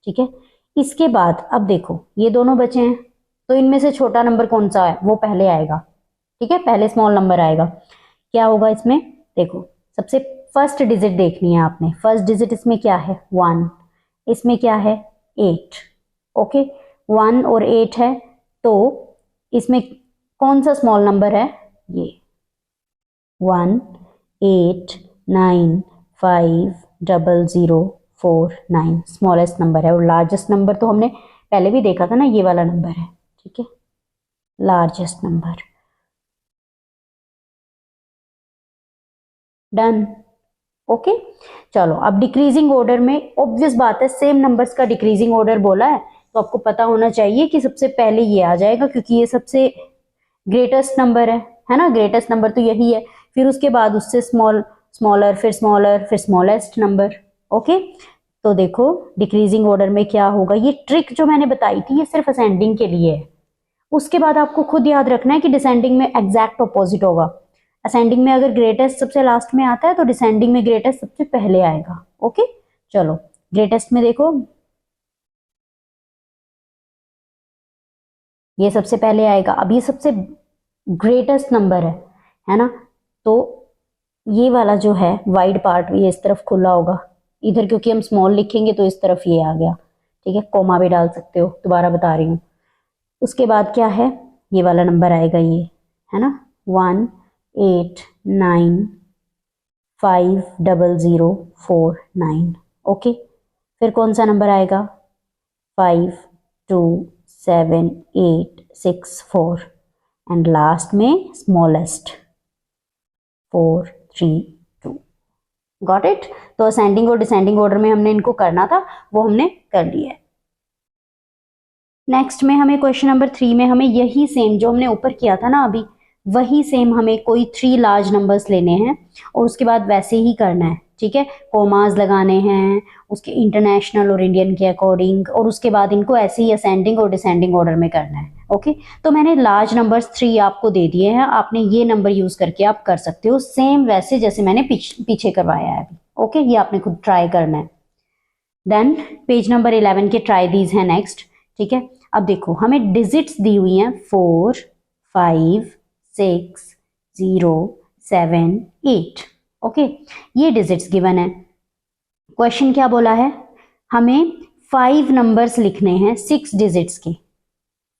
ठीक है, इसके बाद अब देखो ये दोनों बचे हैं, तो इनमें से छोटा नंबर कौन सा है, वो पहले आएगा. ठीक है, पहले स्मॉल नंबर आएगा. क्या होगा इसमें, देखो सबसे फर्स्ट डिजिट देखनी है आपने. फर्स्ट डिजिट इसमें क्या है, 1, इसमें क्या है 8. ओके, 1 और 8 है, तो इसमें कौन सा स्मॉल नंबर है, ये 1 8 9 5 0 0 4 9 स्मॉलेस्ट नंबर है. और लार्जेस्ट नंबर तो हमने पहले भी देखा था ना, ये वाला नंबर है. ठीक है, लार्जेस्ट नंबर. डन. ओके, चलो अब डिक्रीजिंग ऑर्डर में ऑब्वियस बात है, सेम नंबर्स का डिक्रीजिंग ऑर्डर बोला है, तो आपको पता होना चाहिए कि सबसे पहले ये आ जाएगा, क्योंकि ये सबसे ग्रेटेस्ट नंबर है ना, ग्रेटेस्ट नंबर तो यही है. फिर उसके बाद उससे स्मॉलर, फिर स्मॉलेस्ट नंबर. ओके, तो देखो डिक्रीजिंग ऑर्डर में क्या होगा, ये ट्रिक जो मैंने बताई थी ये सिर्फ असेंडिंग के लिए है। उसके बाद आपको खुद याद रखना है कि डिसेंडिंग में एग्जैक्ट ऑपोजिट होगा। असेंडिंग में अगर ग्रेटेस्ट सबसे लास्ट में आता है तो डिसेंडिंग में ग्रेटेस्ट सबसे पहले आएगा। ओके, चलो ग्रेटेस्ट में देखो ये सबसे पहले आएगा। अब ये सबसे ग्रेटेस्ट नंबर है ना, तो ये वाला जो है वाइड पार्ट ये इस तरफ खुला होगा इधर, क्योंकि हम स्मॉल लिखेंगे तो इस तरफ ये आ गया। ठीक है, कोमा भी डाल सकते हो, दोबारा बता रही हूँ। उसके बाद क्या है, ये वाला नंबर आएगा, ये है ना 1895004 9। ओके, फिर कौन सा नंबर आएगा 52784 एंड लास्ट में स्मॉलेस्ट 432। Got it. तो असेंडिंग और डिसेंडिंग ऑर्डर में हमने इनको करना था, वो हमने कर लिया है। नेक्स्ट में हमें क्वेश्चन नंबर 3 में हमें यही सेम जो हमने ऊपर किया था ना अभी, वही सेम हमें कोई 3 लार्ज नंबर्स लेने हैं और उसके बाद वैसे ही करना है। ठीक है, कोमास लगाने हैं उसके इंटरनेशनल और इंडियन के अकॉर्डिंग, और उसके बाद इनको ऐसे ही असेंडिंग और डिसेंडिंग ऑर्डर में करना है। ओके, तो मैंने लार्ज नंबर्स 3 आपको दे दिए हैं, आपने ये नंबर यूज करके आप कर सकते हो सेम वैसे जैसे मैंने पीछे करवाया है अभी। ओके, ये आपने खुद ट्राई करना है। देन पेज नंबर 11 के ट्राई दीज हैं नेक्स्ट। ठीक है, अब देखो हमें डिजिट्स दी हुई हैं 4 5 6 0 7 8। ओके, ये डिजिट्स गिवन है। क्वेश्चन क्या बोला है, हमें 5 नंबर्स लिखने हैं 6 डिजिट्स के।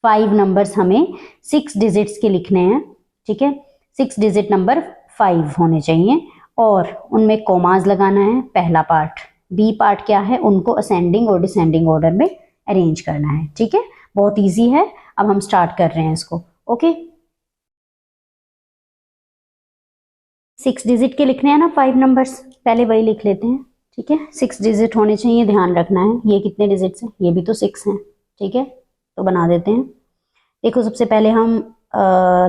5 नंबर्स हमें 6 डिजिट्स के लिखने हैं। ठीक है, 6 डिजिट नंबर 5 होने चाहिए और उनमें कोमास लगाना है पहला पार्ट। बी पार्ट क्या है, उनको असेंडिंग और डिसेंडिंग ऑर्डर में अरेंज करना है। ठीक है, बहुत इजी है। अब हम स्टार्ट कर रहे हैं इसको। ओके, 6 डिजिट के लिखने हैं ना 5 नंबर्स, पहले वही लिख लेते हैं। ठीक है, 6 डिजिट होने चाहिए, ध्यान रखना है। ये कितने डिजिट्स हैं, ये भी तो 6 हैं। ठीक है, तो बना देते हैं। देखो सबसे पहले हम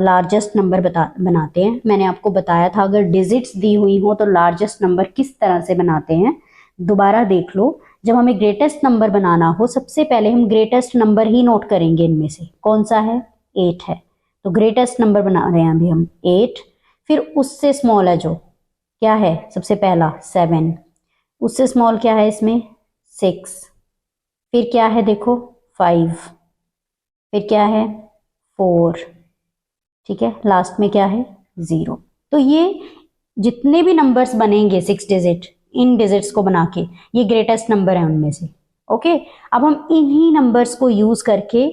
लार्जेस्ट नंबर बनाते हैं। मैंने आपको बताया था अगर डिजिट्स दी हुई हो तो लार्जेस्ट नंबर किस तरह से बनाते हैं, दोबारा देख लो। जब हमें ग्रेटेस्ट नंबर बनाना हो सबसे पहले हम ग्रेटेस्ट नंबर ही नोट करेंगे। इनमें से कौन सा है, 8 है, तो ग्रेटेस्ट नंबर बना रहे हैं अभी हम 8। फिर उससे स्मॉल है जो क्या है, सबसे पहला 7, उससे स्मॉल क्या है इसमें 6, फिर क्या है देखो 5, फिर क्या है 4, ठीक है, लास्ट में क्या है 0। तो ये जितने भी नंबर्स बनेंगे 6 डिजिट, इन डिजिट्स को बना के ये ग्रेटेस्ट नंबर है उनमें से। ओके, अब हम इन्हीं नंबर्स को यूज करके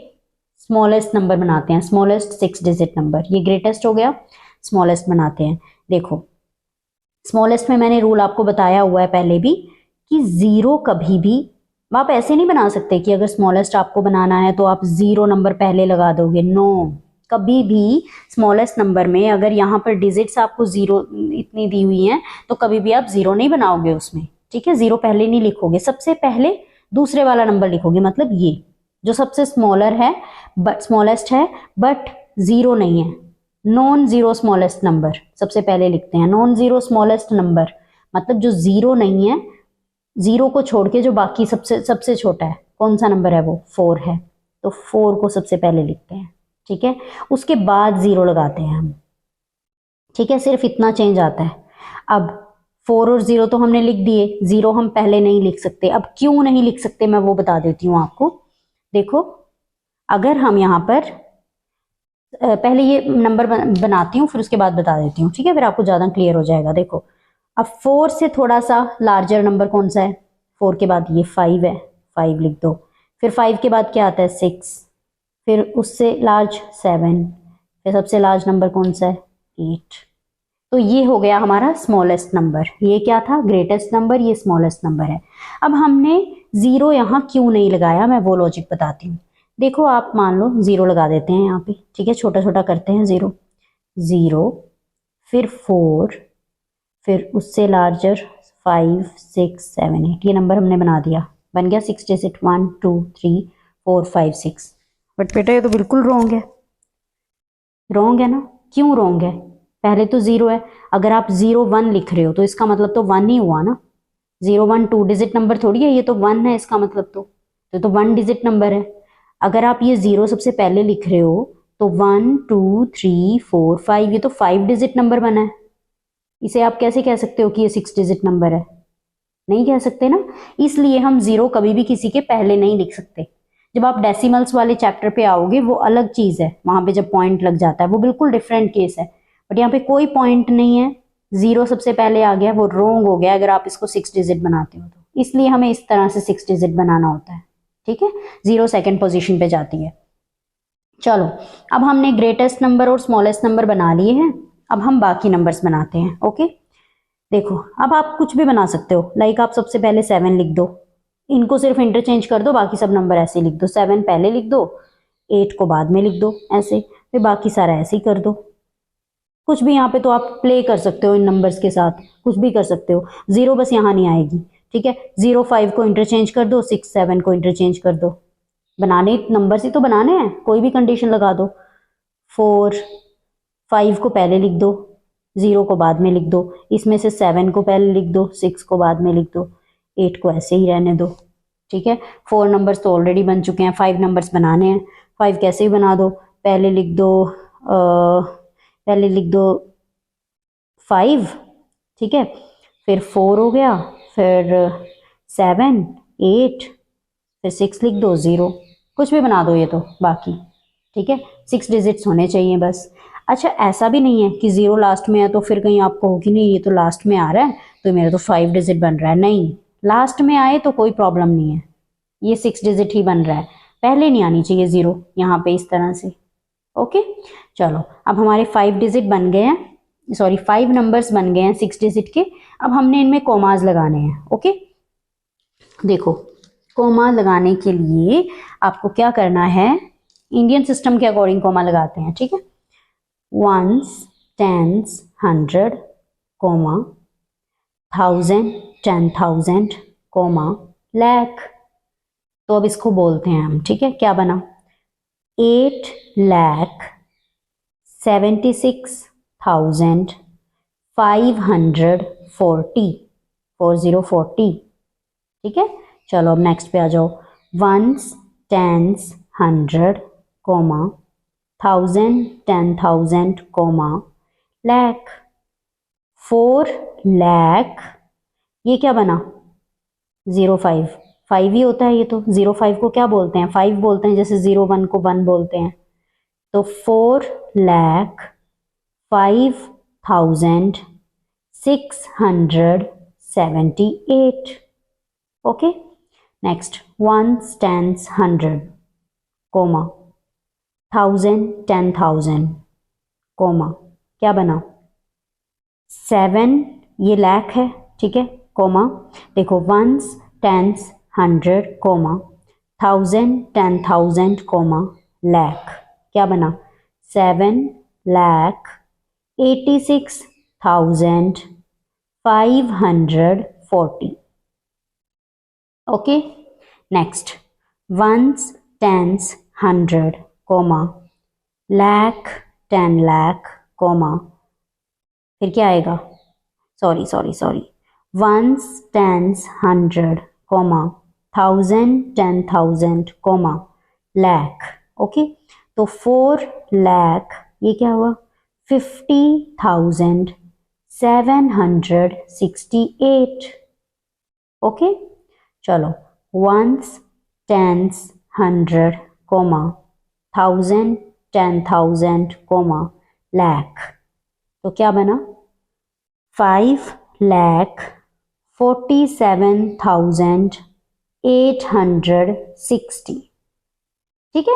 स्मॉलेस्ट नंबर बनाते हैं, स्मॉलेस्ट 6 डिजिट नंबर। ये ग्रेटेस्ट हो गया, स्मॉलेस्ट बनाते हैं। देखो स्मॉलेस्ट में मैंने रूल आपको बताया हुआ है पहले भी कि 0 कभी भी आप ऐसे नहीं बना सकते कि अगर स्मॉलेस्ट आपको बनाना है तो आप 0 नंबर पहले लगा दोगे। नो, कभी भी स्मॉलेस्ट नंबर में अगर यहाँ पर डिजिट्स आपको 0 इतनी दी हुई हैं तो कभी भी आप 0 नहीं बनाओगे उसमें। ठीक है, 0 पहले नहीं लिखोगे, सबसे पहले दूसरे वाला नंबर लिखोगे। मतलब ये जो सबसे स्मॉलर है बट स्मॉलेस्ट है बट 0 नहीं है, नॉन जीरो स्मॉलेस्ट नंबर सबसे पहले लिखते हैं। नॉन जीरो स्मॉलेस्ट नंबर मतलब जो 0 नहीं है, 0 को छोड़ के जो बाकी सबसे छोटा है कौन सा नंबर है वो 4 है, तो 4 को सबसे पहले लिखते हैं। ठीक है, उसके बाद 0 लगाते हैं हम। ठीक है, सिर्फ इतना चेंज आता है। अब 4 और 0 तो हमने लिख दिए, 0 हम पहले नहीं लिख सकते। अब क्यों नहीं लिख सकते मैं वो बता देती हूँ आपको। देखो अगर हम यहाँ पर पहले ये नंबर बनाती हूँ फिर उसके बाद बता देती हूँ। ठीक है, फिर आपको ज्यादा क्लियर हो जाएगा। देखो अब 4 से थोड़ा सा लार्जर नंबर कौन सा है, 4 के बाद ये 5 है, 5 लिख दो। फिर 5 के बाद क्या आता है 6, फिर उससे लार्ज 7, फिर सबसे लार्ज नंबर कौन सा है 8। तो ये हो गया हमारा स्मॉलेस्ट नंबर। ये क्या था, ग्रेटेस्ट नंबर, ये स्मॉलेस्ट नंबर है। अब हमने 0 यहाँ क्यों नहीं लगाया मैं वो लॉजिक बताती हूँ। देखो आप मान लो 0 लगा देते हैं यहाँ पे। ठीक है, छोटा छोटा करते हैं 0 0, फिर 4, फिर उससे लार्जर 5 6 7 8। ये नंबर हमने बना दिया, बन गया 6 डिजिट 1 2 3 4 5 6। बट बेटा ये तो बिल्कुल रॉन्ग है। रॉन्ग है ना, क्यों रॉन्ग है, पहले तो 0 है। अगर आप 0 1 लिख रहे हो तो इसका मतलब तो 1 ही हुआ ना। 0 1 2 डिजिट नंबर थोड़ी है, ये तो 1 है इसका मतलब तो 1 डिजिट नंबर है। अगर आप ये 0 सबसे पहले लिख रहे हो तो 1 2 3 4 5, ये तो 5 डिजिट नंबर बना है। इसे आप कैसे कह सकते हो कि ये 6 डिजिट नंबर है? नहीं कह सकते ना। इसलिए हम 0 कभी भी किसी के पहले नहीं लिख सकते। जब आप डेसिमल्स वाले चैप्टर पे आओगे वो अलग चीज है, वहां पे जब पॉइंट लग जाता है वो बिल्कुल डिफरेंट केस है। बट यहाँ पे कोई पॉइंट नहीं है, 0 सबसे पहले आ गया, वो रॉन्ग हो गया अगर आप इसको 6 डिजिट बनाते हो तो। इसलिए हमें इस तरह से 6 डिजिट बनाना होता है, ठीक है। 0 सेकेंड पोजिशन पे जाती है। चलो, अब हमने ग्रेटेस्ट नंबर और स्मॉलेस्ट नंबर बना लिए हैं, अब हम बाकी नंबर्स बनाते हैं। ओके, देखो अब आप कुछ भी बना सकते हो, लाइक आप सबसे पहले 7 लिख दो, इनको सिर्फ इंटरचेंज कर दो, बाकी सब नंबर ऐसे लिख दो। 7 पहले लिख दो, 8 को बाद में लिख दो, ऐसे फिर बाकी सारा ऐसे ही कर दो। कुछ भी यहाँ पे तो आप प्ले कर सकते हो इन नंबर्स के साथ, कुछ भी कर सकते हो। 0 बस यहाँ नहीं आएगी, ठीक है। 0 5 को इंटरचेंज कर दो, 6 7 को इंटरचेंज कर दो। बनाने नंबर्स ही तो बनाने हैं, कोई भी कंडीशन लगा दो। 4 5 को पहले लिख दो, 0 को बाद में लिख दो, इसमें से 7 को पहले लिख दो, 6 को बाद में लिख दो, 8 को ऐसे ही रहने दो, ठीक है। 4 नंबर्स तो ऑलरेडी बन चुके हैं, 5 नंबर्स बनाने हैं। 5 कैसे भी बना दो, पहले लिख दो 5, ठीक है, फिर 4 हो गया, फिर 7 8, फिर 6 लिख दो, 0, कुछ भी बना दो ये तो बाकी, ठीक है। 6 डिजिट्स होने चाहिए बस। अच्छा, ऐसा भी नहीं है कि 0 लास्ट में है तो फिर कहीं आपको हो कि नहीं ये तो लास्ट में आ रहा है तो मेरा तो 5 डिजिट बन रहा है। नहीं, लास्ट में आए तो कोई प्रॉब्लम नहीं है, ये 6 डिजिट ही बन रहा है, पहले नहीं आनी चाहिए 0 यहाँ पे इस तरह से। ओके, चलो अब हमारे 5 डिजिट बन गए हैं, सॉरी 5 नंबर्स बन गए हैं 6 डिजिट के। अब हमने इनमें कॉमाज लगाने हैं। ओके, देखो कॉमा लगाने के लिए आपको क्या करना है, इंडियन सिस्टम के अकॉर्डिंग कॉमा लगाते हैं, ठीक है। 1s 10s 100 comma 1000 10,000 comma lakh. तो अब इसको बोलते हैं हम, ठीक है, क्या बना 8,76,540 4040, ठीक है। चलो अब नेक्स्ट पे आ जाओ, 1s 10s 100 comma 1000 10,000 comma lakh. 4 lakh, ये क्या बना 05, 5 ही होता है ये तो। 05 को क्या बोलते हैं, 5 बोलते हैं, जैसे 01 को 1 बोलते हैं। तो 4,05,678। Okay, next 1s 10s 100 comma 1000 10,000 comma क्या बना 7, ये लाख है, ठीक है, कॉमा देखो 1s 10s 100 comma 1000 10,000 comma lakh, क्या बना 7,86,540। Okay, next 1s 10s 100 comma lakh 10 lakh comma फिर क्या आएगा, sorry 1s 10s 100 comma 1000 10,000 comma lakh. Okay, तो 4 लाख, ये क्या हुआ 50,768। ओके, चलो 1s 10s 100 comma 1000 10,000 comma lakh, तो क्या बना 5,47,860। ठीक है,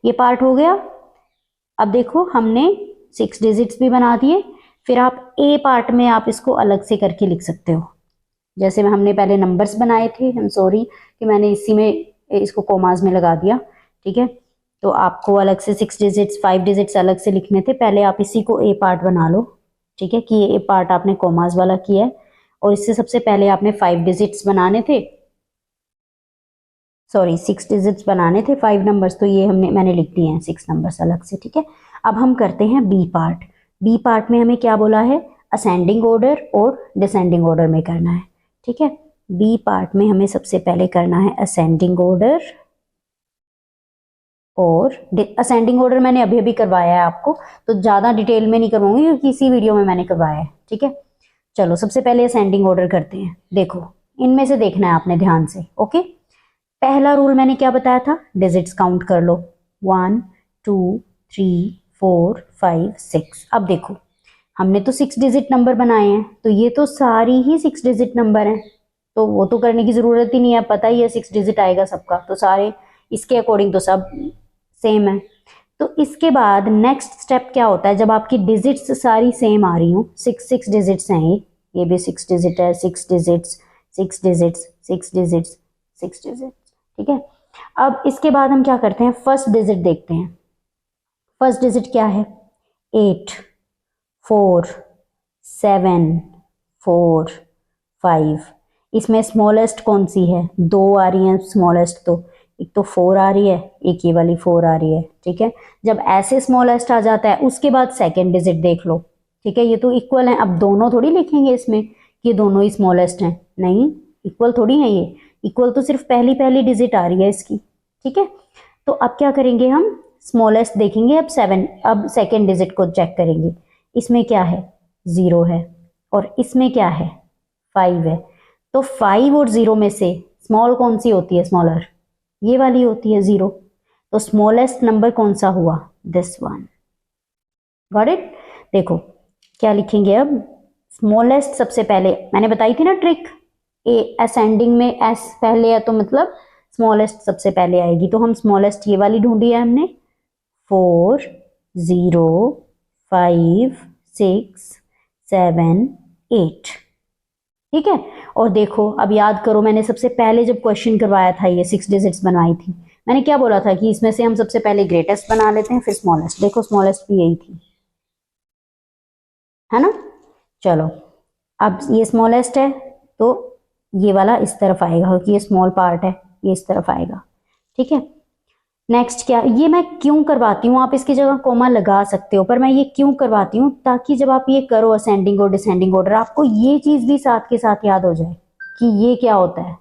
ये पार्ट हो गया। अब देखो हमने 6 डिजिट्स भी बना दिए, फिर आप ए पार्ट में आप इसको अलग से करके लिख सकते हो। जैसे हमने पहले नंबर्स बनाए थे, आई एम सॉरी कि मैंने इसी में इसको कोमास में लगा दिया, ठीक है। तो आपको अलग से 6 डिजिट्स 5 डिजिट्स अलग से लिखने थे, पहले आप इसी को ए पार्ट बना लो, ठीक है, कि ये ए पार्ट आपने कोमास वाला किया है। और इससे सबसे पहले आपने 5 डिजिट्स बनाने थे, सॉरी 6 डिजिट्स बनाने थे, 5 नंबर्स, तो ये मैंने लिख दिए हैं 6 नंबर्स अलग से, ठीक है। अब हम करते हैं बी पार्ट। बी पार्ट में हमें क्या बोला है, असेंडिंग ऑर्डर और डिसेंडिंग ऑर्डर में करना है, ठीक है। बी पार्ट में हमें सबसे पहले करना है असेंडिंग ऑर्डर, और असेंडिंग ऑर्डर मैंने अभी अभी करवाया है आपको, तो ज़्यादा डिटेल में नहीं करवाऊंगी क्योंकि इसी वीडियो में मैंने करवाया है, ठीक है। चलो सबसे पहले असेंडिंग ऑर्डर करते हैं। देखो इनमें से देखना है आपने ध्यान से, ओके। पहला रूल मैंने क्या बताया था, डिजिट्स काउंट कर लो, 1 2 3 4 5 6। अब देखो हमने तो 6 डिजिट नंबर बनाए हैं, तो ये तो सारी ही 6 डिजिट नंबर हैं, तो वो तो करने की जरूरत ही नहीं है, पता ही है 6 डिजिट आएगा सबका, तो सारे इसके अकॉर्डिंग तो सब सेम है। तो इसके बाद नेक्स्ट स्टेप क्या होता है, जब आपकी डिजिट्स सारी सेम आ रही हो, 6 डिजिट्स हैं, ये भी 6 डिजिट है, 6 डिजिट्स 6 डिजिट्स 6 डिजिट्स 6 डिजिट्स, ठीक है। अब इसके बाद हम क्या करते हैं, फर्स्ट डिजिट देखते हैं। फर्स्ट डिजिट क्या है, 8 4 7 4 5। इसमें स्मॉलेस्ट कौन सी है, 2 आ रही हैं स्मॉलेस्ट, तो एक तो 4 आ रही है, एक ये वाली 4 आ रही है, ठीक है। जब ऐसे स्मॉलेस्ट आ जाता है उसके बाद सेकंड डिजिट देख लो, ठीक है। ये तो इक्वल है, अब दोनों थोड़ी लिखेंगे इसमें कि दोनों ही स्मॉलेस्ट हैं, नहीं इक्वल थोड़ी है, ये इक्वल तो सिर्फ पहली पहली डिजिट आ रही है इसकी, ठीक है। तो अब क्या करेंगे, हम स्मॉलेस्ट देखेंगे, अब 7, अब सेकेंड डिजिट को चेक करेंगे। इसमें क्या है, 0 है, और इसमें क्या है, 5 है। तो 5 और 0 में से स्मॉल कौन सी होती है, स्मॉलर ये वाली होती है 0, तो स्मॉलेस्ट नंबर कौन सा हुआ, दिस वन। Got it. देखो क्या लिखेंगे अब, स्मॉलेस्ट सबसे पहले मैंने बताई थी ना ट्रिक, ए असेंडिंग में एस पहले है तो मतलब स्मॉलेस्ट सबसे पहले आएगी, तो हम स्मॉलेस्ट ये वाली ढूंढी है हमने, 4 0 5 6 7 8, ठीक है। और देखो अब याद करो, मैंने सबसे पहले जब क्वेश्चन करवाया था, ये 6 डिजिट्स बनवाई थी, मैंने क्या बोला था कि इसमें से हम सबसे पहले ग्रेटेस्ट बना लेते हैं फिर स्मॉलेस्ट। देखो स्मॉलेस्ट भी यही थी, है ना। चलो अब ये स्मॉलेस्ट है तो ये वाला इस तरफ आएगा, क्योंकि ये स्मॉल पार्ट है, ये इस तरफ आएगा, ठीक है। नेक्स्ट क्या, ये मैं क्यों करवाती हूँ, आप इसकी जगह कोमा लगा सकते हो, पर मैं ये क्यों करवाती हूँ, ताकि जब आप ये करो असेंडिंग और डिसेंडिंग ऑर्डर, आपको ये चीज भी साथ के साथ याद हो जाए कि ये क्या होता है,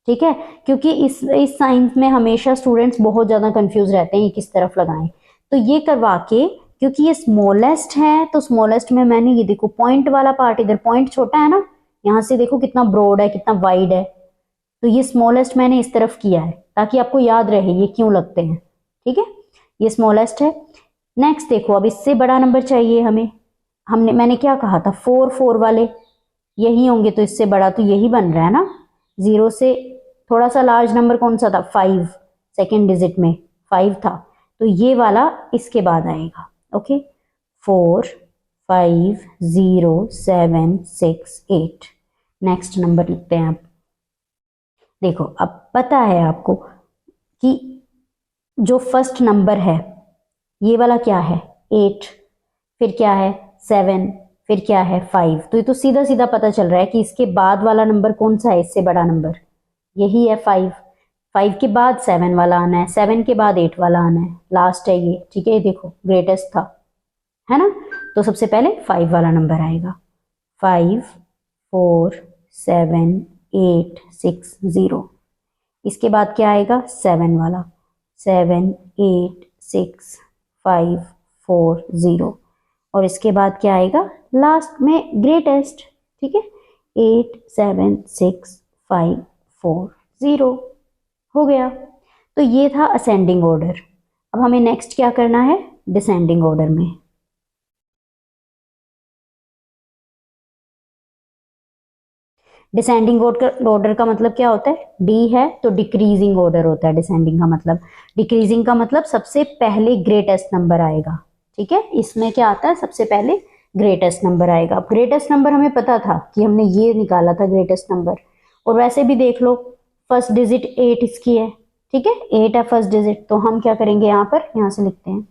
ठीक है। क्योंकि इस साइंस में हमेशा स्टूडेंट्स बहुत ज्यादा कंफ्यूज रहते हैं ये किस तरफ लगाएं, तो ये करवा के, क्योंकि ये स्मॉलेस्ट है तो स्मॉलेस्ट में मैंने ये देखो पॉइंट वाला पार्ट, इधर पॉइंट छोटा है ना, यहाँ से देखो कितना ब्रॉड है कितना वाइड है, तो ये स्मॉलेस्ट मैंने इस तरफ किया है ताकि आपको याद रहे ये क्यों लगते हैं, ठीक है। ये स्मॉलेस्ट है। नेक्स्ट देखो, अब इससे बड़ा नंबर चाहिए हमें, मैंने क्या कहा था, 4 4 वाले यही होंगे, तो इससे बड़ा तो यही बन रहा है ना। 0 से थोड़ा सा लार्ज नंबर कौन सा था, 5, सेकेंड डिजिट में 5 था, तो ये वाला इसके बाद आएगा, ओके। 4 5 0 7 6 8। नेक्स्ट नंबर लिखते हैं। अब देखो अब पता है आपको कि जो फर्स्ट नंबर है ये वाला क्या है, 8, फिर क्या है 7, फिर क्या है 5, तो ये तो सीधा सीधा पता चल रहा है कि इसके बाद वाला नंबर कौन सा है, इससे बड़ा नंबर यही है 5। 5 के बाद 7 वाला आना है, 7 के बाद 8 वाला आना है, लास्ट है ये, ठीक है। ये देखो ग्रेटेस्ट था, है ना, तो सबसे पहले 5 वाला नंबर आएगा, 5 4 7 8 6 0। इसके बाद क्या आएगा, 7 वाला, 7 8 6 5 4 0, और इसके बाद क्या आएगा लास्ट में ग्रेटेस्ट, ठीक है, 8 7 6 5 4 0 हो गया। तो ये था असेंडिंग ऑर्डर। अब हमें नेक्स्ट क्या करना है, डिसेंडिंग ऑर्डर में। डिसेंडिंग ऑर्डर का मतलब क्या होता है, डी है तो डिक्रीजिंग ऑर्डर होता है डिसेंडिंग का मतलब। डिक्रीजिंग का मतलब सबसे पहले ग्रेटेस्ट नंबर आएगा, ठीक है। इसमें क्या आता है, सबसे पहले ग्रेटेस्ट नंबर आएगा। अब ग्रेटेस्ट नंबर हमें पता था कि हमने ये निकाला था ग्रेटेस्ट नंबर, और वैसे भी देख लो फर्स्ट डिजिट 8 इसकी है, ठीक है, 8 है फर्स्ट डिजिट, तो हम क्या करेंगे यहाँ पर, यहाँ से लिखते हैं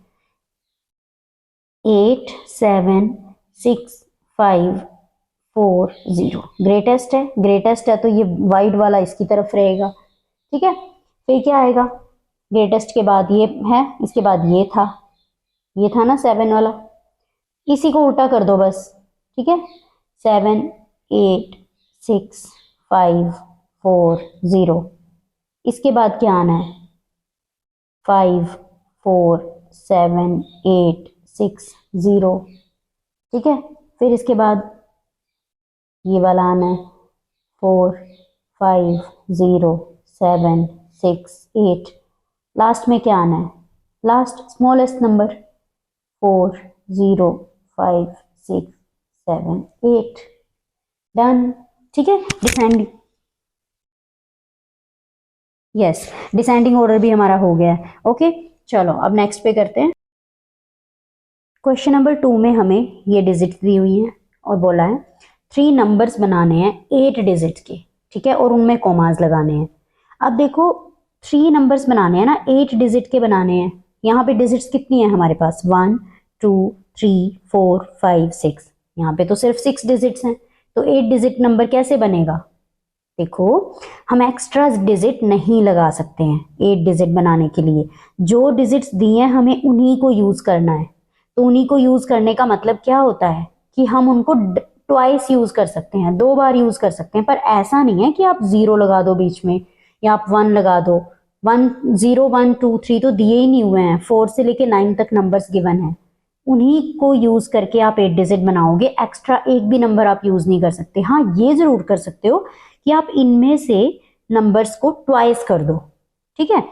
8 7 6 5 4 0। ग्रेटेस्ट है, ग्रेटेस्ट है तो ये वाइड वाला इसकी तरफ रहेगा, ठीक है। फिर क्या आएगा, ग्रेटेस्ट के बाद ये है, इसके बाद ये था ना 7 वाला, इसी को उल्टा कर दो बस, ठीक है। 7 8 6 5 4 0। इसके बाद क्या आना है? 5 4 7 8 6 0। ठीक है, फिर इसके बाद ये वाला आना है 4 5 0 7 6 8। लास्ट में क्या आना है? Last smallest number 4 0 5 6 7 8। डन। ठीक है, डिसेंडिंग, यस, डिसेंडिंग ऑर्डर भी हमारा हो गया है। ओके, चलो अब नेक्स्ट पे करते हैं। क्वेश्चन नंबर 2 में हमें ये डिजिट दी हुई है और बोला है 3 नंबर्स बनाने हैं 8 डिजिट के, ठीक है, और उनमें कॉमास लगाने हैं। अब देखो 3 नंबर्स बनाने हैं ना, 8 डिजिट के बनाने हैं। यहाँ पे डिजिट्स कितनी है हमारे पास? 1 2 3 4 5 6। यहाँ पे तो सिर्फ 6 डिजिट्स हैं, तो 8 डिजिट नंबर कैसे बनेगा? देखो हम एक्स्ट्रा डिजिट नहीं लगा सकते हैं 8 डिजिट बनाने के लिए। जो डिजिट्स दिए हैं हमें उन्हीं को यूज करना है। तो उन्हीं को यूज करने का मतलब क्या होता है कि हम उनको ट्वाइस यूज कर सकते हैं, 2 बार यूज कर सकते हैं। पर ऐसा नहीं है कि आप 0 लगा दो बीच में या आप 1 लगा दो। 1 0 1 2 3 तो दिए ही नहीं हुए हैं, 4 से लेके 9 तक नंबर्स गिवन है, उन्हीं को यूज करके आप 8 डिजिट बनाओगे। एक्स्ट्रा एक भी नंबर आप यूज नहीं कर सकते। हाँ, ये जरूर कर सकते हो कि आप इनमें से नंबर्स को ट्वाइस कर दो। ठीक है,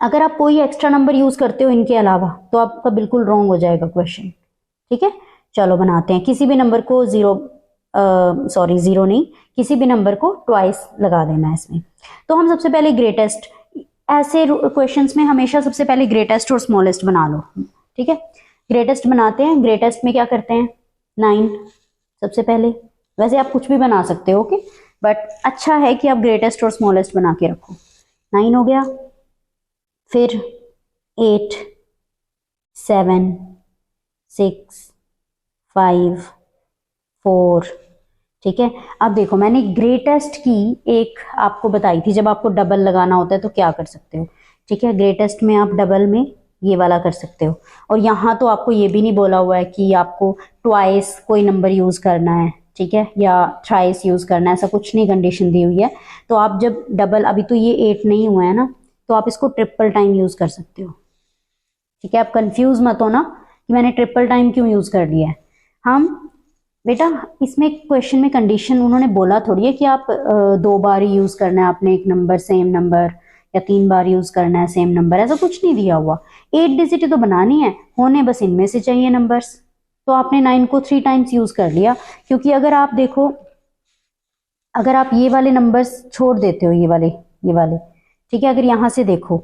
अगर आप कोई एक्स्ट्रा नंबर यूज करते हो इनके अलावा तो आपका बिल्कुल रॉन्ग हो जाएगा क्वेश्चन। ठीक है, चलो बनाते हैं। किसी भी नंबर को जीरो नहीं, किसी भी नंबर को ट्वाइस लगा देना है इसमें। तो हम सबसे पहले ग्रेटेस्ट, ऐसे क्वेश्चंस में हमेशा सबसे पहले ग्रेटेस्ट और स्मॉलेस्ट बना लो। ठीक है, ग्रेटेस्ट बनाते हैं। ग्रेटेस्ट में क्या करते हैं? 9 सबसे पहले। वैसे आप कुछ भी बना सकते हो, ओके, बट अच्छा है कि आप ग्रेटेस्ट और स्मॉलेस्ट बना के रखो। 9 हो गया, फिर 8 7 6 5 4। ठीक है, अब देखो मैंने ग्रेटेस्ट की एक आपको बताई थी, जब आपको डबल लगाना होता है तो क्या कर सकते हो। ठीक है, ग्रेटेस्ट में आप डबल में ये वाला कर सकते हो। और यहाँ तो आपको ये भी नहीं बोला हुआ है कि आपको ट्वाइस कोई नंबर यूज करना है, ठीक है, या थ्राइस यूज करना है, ऐसा कुछ नहीं कंडीशन दी हुई है। तो आप जब डबल, अभी तो ये 8 नहीं हुआ है ना, तो आप इसको ट्रिपल टाइम यूज कर सकते हो। ठीक है, आप कंफ्यूज मत हो ना कि मैंने ट्रिपल टाइम क्यों यूज कर लिया है। हम बेटा इसमें क्वेश्चन में कंडीशन उन्होंने बोला थोड़ी है कि आप 2 बार ही यूज करना है आपने एक नंबर, सेम नंबर, या 3 बार यूज करना है सेम नंबर, ऐसा कुछ नहीं दिया हुआ। 8 डिजिट तो बनानी है, होने बस इनमें से चाहिए नंबर्स। तो आपने 9 को 3 टाइम्स यूज कर लिया, क्योंकि अगर आप देखो, अगर आप ये वाले नंबर्स छोड़ देते हो, ये वाले, ठीक है, अगर यहां से देखो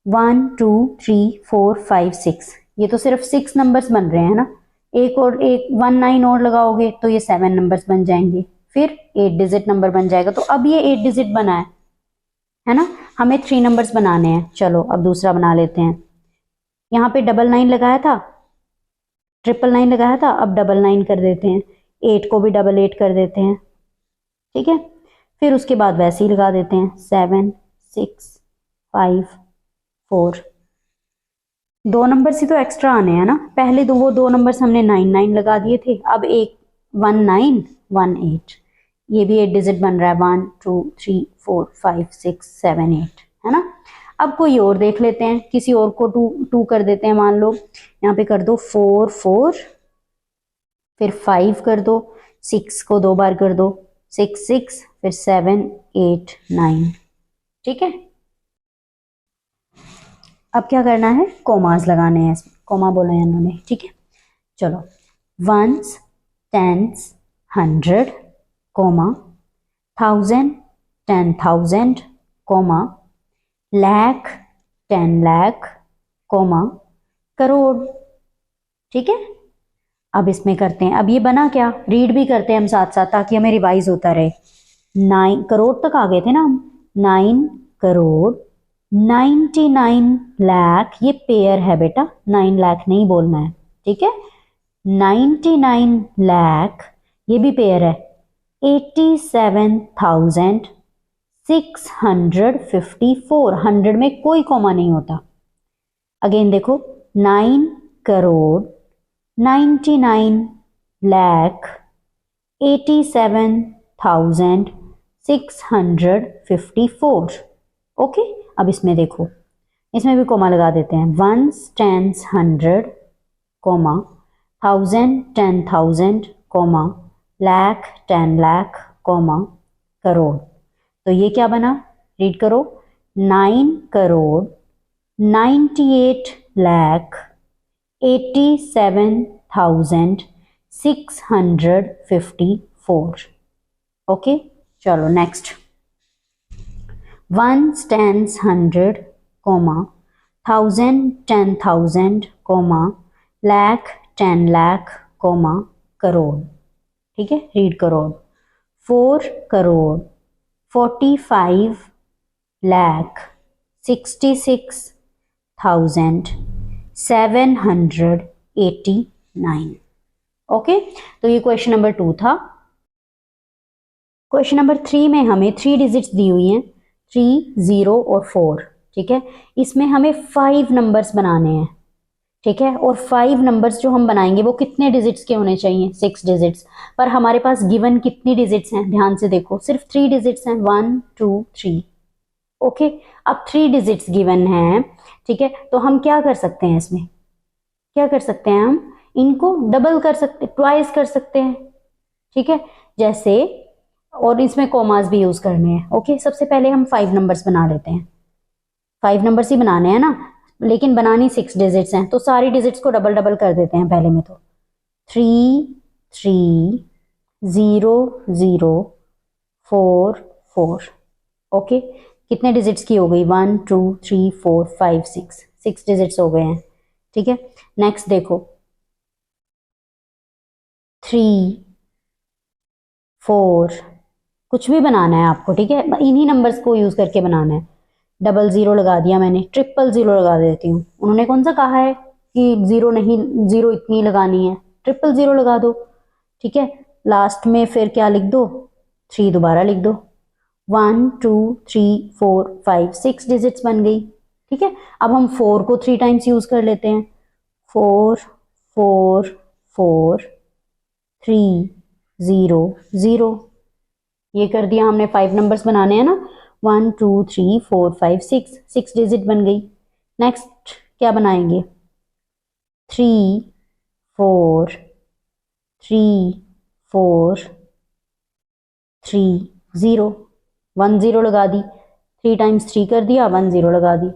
1 2 3 4 5 6, ये तो सिर्फ 6 नंबर्स बन रहे हैं ना। एक 1 9 और लगाओगे तो ये 7 नंबर्स बन जाएंगे, फिर 8 डिजिट नंबर बन जाएगा। तो अब ये 8 डिजिट बना है ना। हमें 3 नंबर्स बनाने हैं। चलो अब दूसरा बना लेते हैं। यहाँ पे 9 लगाया था, 9 लगाया था, अब 9 कर देते हैं। 8 को भी 8 कर देते हैं। ठीक है, फिर उसके बाद वैसे ही लगा देते हैं 7 6 5 4। 2 नंबर्स ही तो एक्स्ट्रा आने हैं ना। पहले तो वो 2 नंबर्स हमने 9 9 लगा दिए थे, अब एक 1 9 1 8, ये भी 8 डिजिट बन रहा है। 1 2 3 4 5 6 7 8, है ना। अब कोई और देख लेते हैं, किसी और को 2 कर देते हैं। मान लो यहाँ पे कर दो 4 4, फिर 5 कर दो, 6 को 2 बार कर दो, 6 6, फिर 7 8 9। ठीक है, अब क्या करना है? कोमास लगाने हैं, कोमा बोला है इन्होंने। ठीक है, चलो 1s 10s 100, comma 1000 10,000, comma lakh 10 lakh, comma crore. ठीक है, अब इसमें करते हैं। अब ये बना क्या, रीड भी करते हैं हम साथ साथ, ताकि हमें रिवाइज होता रहे। 9 करोड़ तक आ गए थे ना हम। 9 करोड़ 99 लाख, ये पेयर है बेटा, 9 लाख नहीं बोलना है। ठीक है, 99 लाख, ये भी पेयर है। 87,654, 100 में कोई कॉमा नहीं होता। अगेन देखो 9 करोड़ 99 लाख 87,654, 654। ओके, अब इसमें देखो, इसमें भी कोमा लगा देते हैं। 1s 10s 100 comma, 1000 10,000 comma, lakh 10 lakh comma, crore. तो ये क्या बना, रीड करो, 9 करोड़ 98 लाख 87,654। ओके, चलो next. 1s 10s 100 comma, 1000 10,000 comma, lakh 10 lakh comma, crore. ठीक है, रीड करोड़। 4 करोड़ 45 लाख 66,789। ओके, तो ये क्वेश्चन नंबर 2 था। क्वेश्चन नंबर 3 में हमें 3 डिजिट्स दी हुई हैं, 3, 0 और 4। ठीक है, इसमें हमें 5 नंबर्स बनाने हैं। ठीक है, और 5 नंबर्स जो हम बनाएंगे वो कितने डिजिट्स के होने चाहिए, 6 डिजिट्स। पर हमारे पास गिवन कितनी डिजिट्स हैं, ध्यान से देखो, सिर्फ 3 डिजिट्स हैं, 1 2 3। ओके, अब 3 डिजिट्स गिवन हैं। ठीक है, तो हम क्या कर सकते हैं, इसमें क्या कर सकते हैं, हम इनको डबल कर सकते, ट्वाइस कर सकते हैं। ठीक है, जैसे, और इसमें कॉमास भी यूज करने हैं। ओके, सबसे पहले हम 5 नंबर्स बना लेते हैं। 5 नंबर्स ही बनाने हैं ना, लेकिन बनानी 6 डिजिट्स हैं, तो सारी डिजिट्स को डबल डबल कर देते हैं पहले में। तो 3 3 0 0 4 4। ओके, कितने डिजिट्स की हो गई, 1 2 3 4 5 6 डिजिट्स हो गए हैं। ठीक है, नेक्स्ट देखो, 3 4, कुछ भी बनाना है आपको। ठीक है, इन्हीं नंबर्स को यूज करके बनाना है। 00 लगा दिया मैंने, 000 लगा देती हूँ। उन्होंने कौन सा कहा है कि 0 नहीं, 0 इतनी लगानी है, 000 लगा दो। ठीक है, लास्ट में फिर क्या लिख दो, 3 दोबारा लिख दो। 1 2 3 4 5 6 डिजिट्स बन गई। ठीक है, अब हम 4 को 3 टाइम्स यूज कर लेते हैं। 4 4 4 3 0 0। ये कर दिया हमने, 5 नंबर्स बनाने हैं ना, 1 2 3 4 5 6 डिजिट बन गई। नेक्स्ट क्या बनाएंगे, 3 4 3 4 3 0, 1 0 लगा दी, 3 टाइम्स 3 कर दिया, 1 0 लगा दी।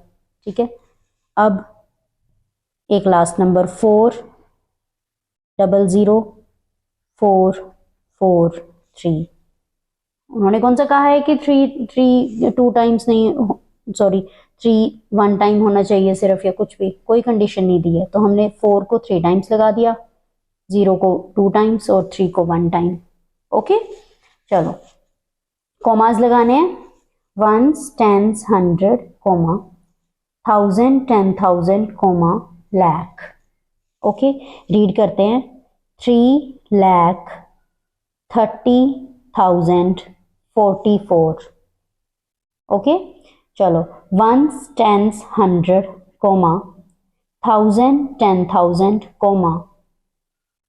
ठीक है, अब एक लास्ट नंबर 4 0 4 4 3। उन्होंने कौन सा कहा है कि 3 2 टाइम्स नहीं, सॉरी 3 1 टाइम होना चाहिए सिर्फ, या कुछ भी, कोई कंडीशन नहीं दी है। तो हमने 4 को 3 टाइम्स लगा दिया, 0 को 2 टाइम्स और 3 को 1 टाइम। ओके, चलो कॉमास लगाने हैं। 1s 10s 100 comma, 1000 10,000 comma, lakh. Okay, read करते हैं, 3,30,044। ओके, चलो 1s 10s 100 comma, 1000 10,000 comma,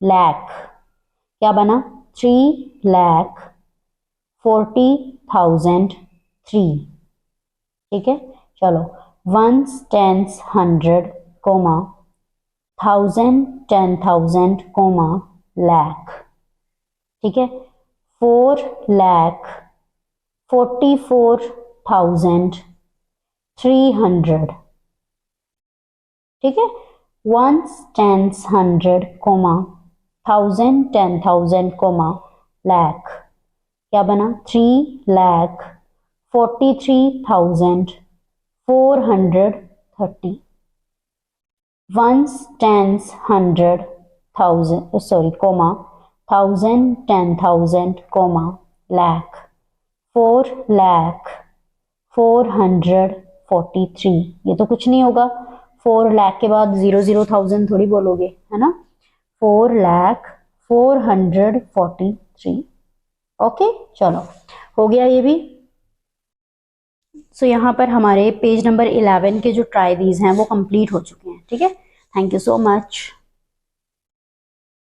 lakh. क्या बना, 3,40,003। ठीक है, चलो 1s 10s 100 comma, 1000 10,000 comma, lakh. ठीक है, 4,44,300। ठीक है, 1s 10s 100 comma, 1000 10,000 comma, lakh. क्या बना, 3,43,430। 1s 10s 100,000 sorry coma, 1000 10,000 comma, lakh. 4,443। ये तो कुछ नहीं होगा, 4 लाख के बाद 0,000 थोड़ी बोलोगे, है ना। 4,443। ओके, चलो हो गया ये भी। सो यहाँ पर हमारे पेज नंबर 11 के जो ट्राई दीज हैं वो कंप्लीट हो चुके हैं। ठीक है, थैंक यू सो मच।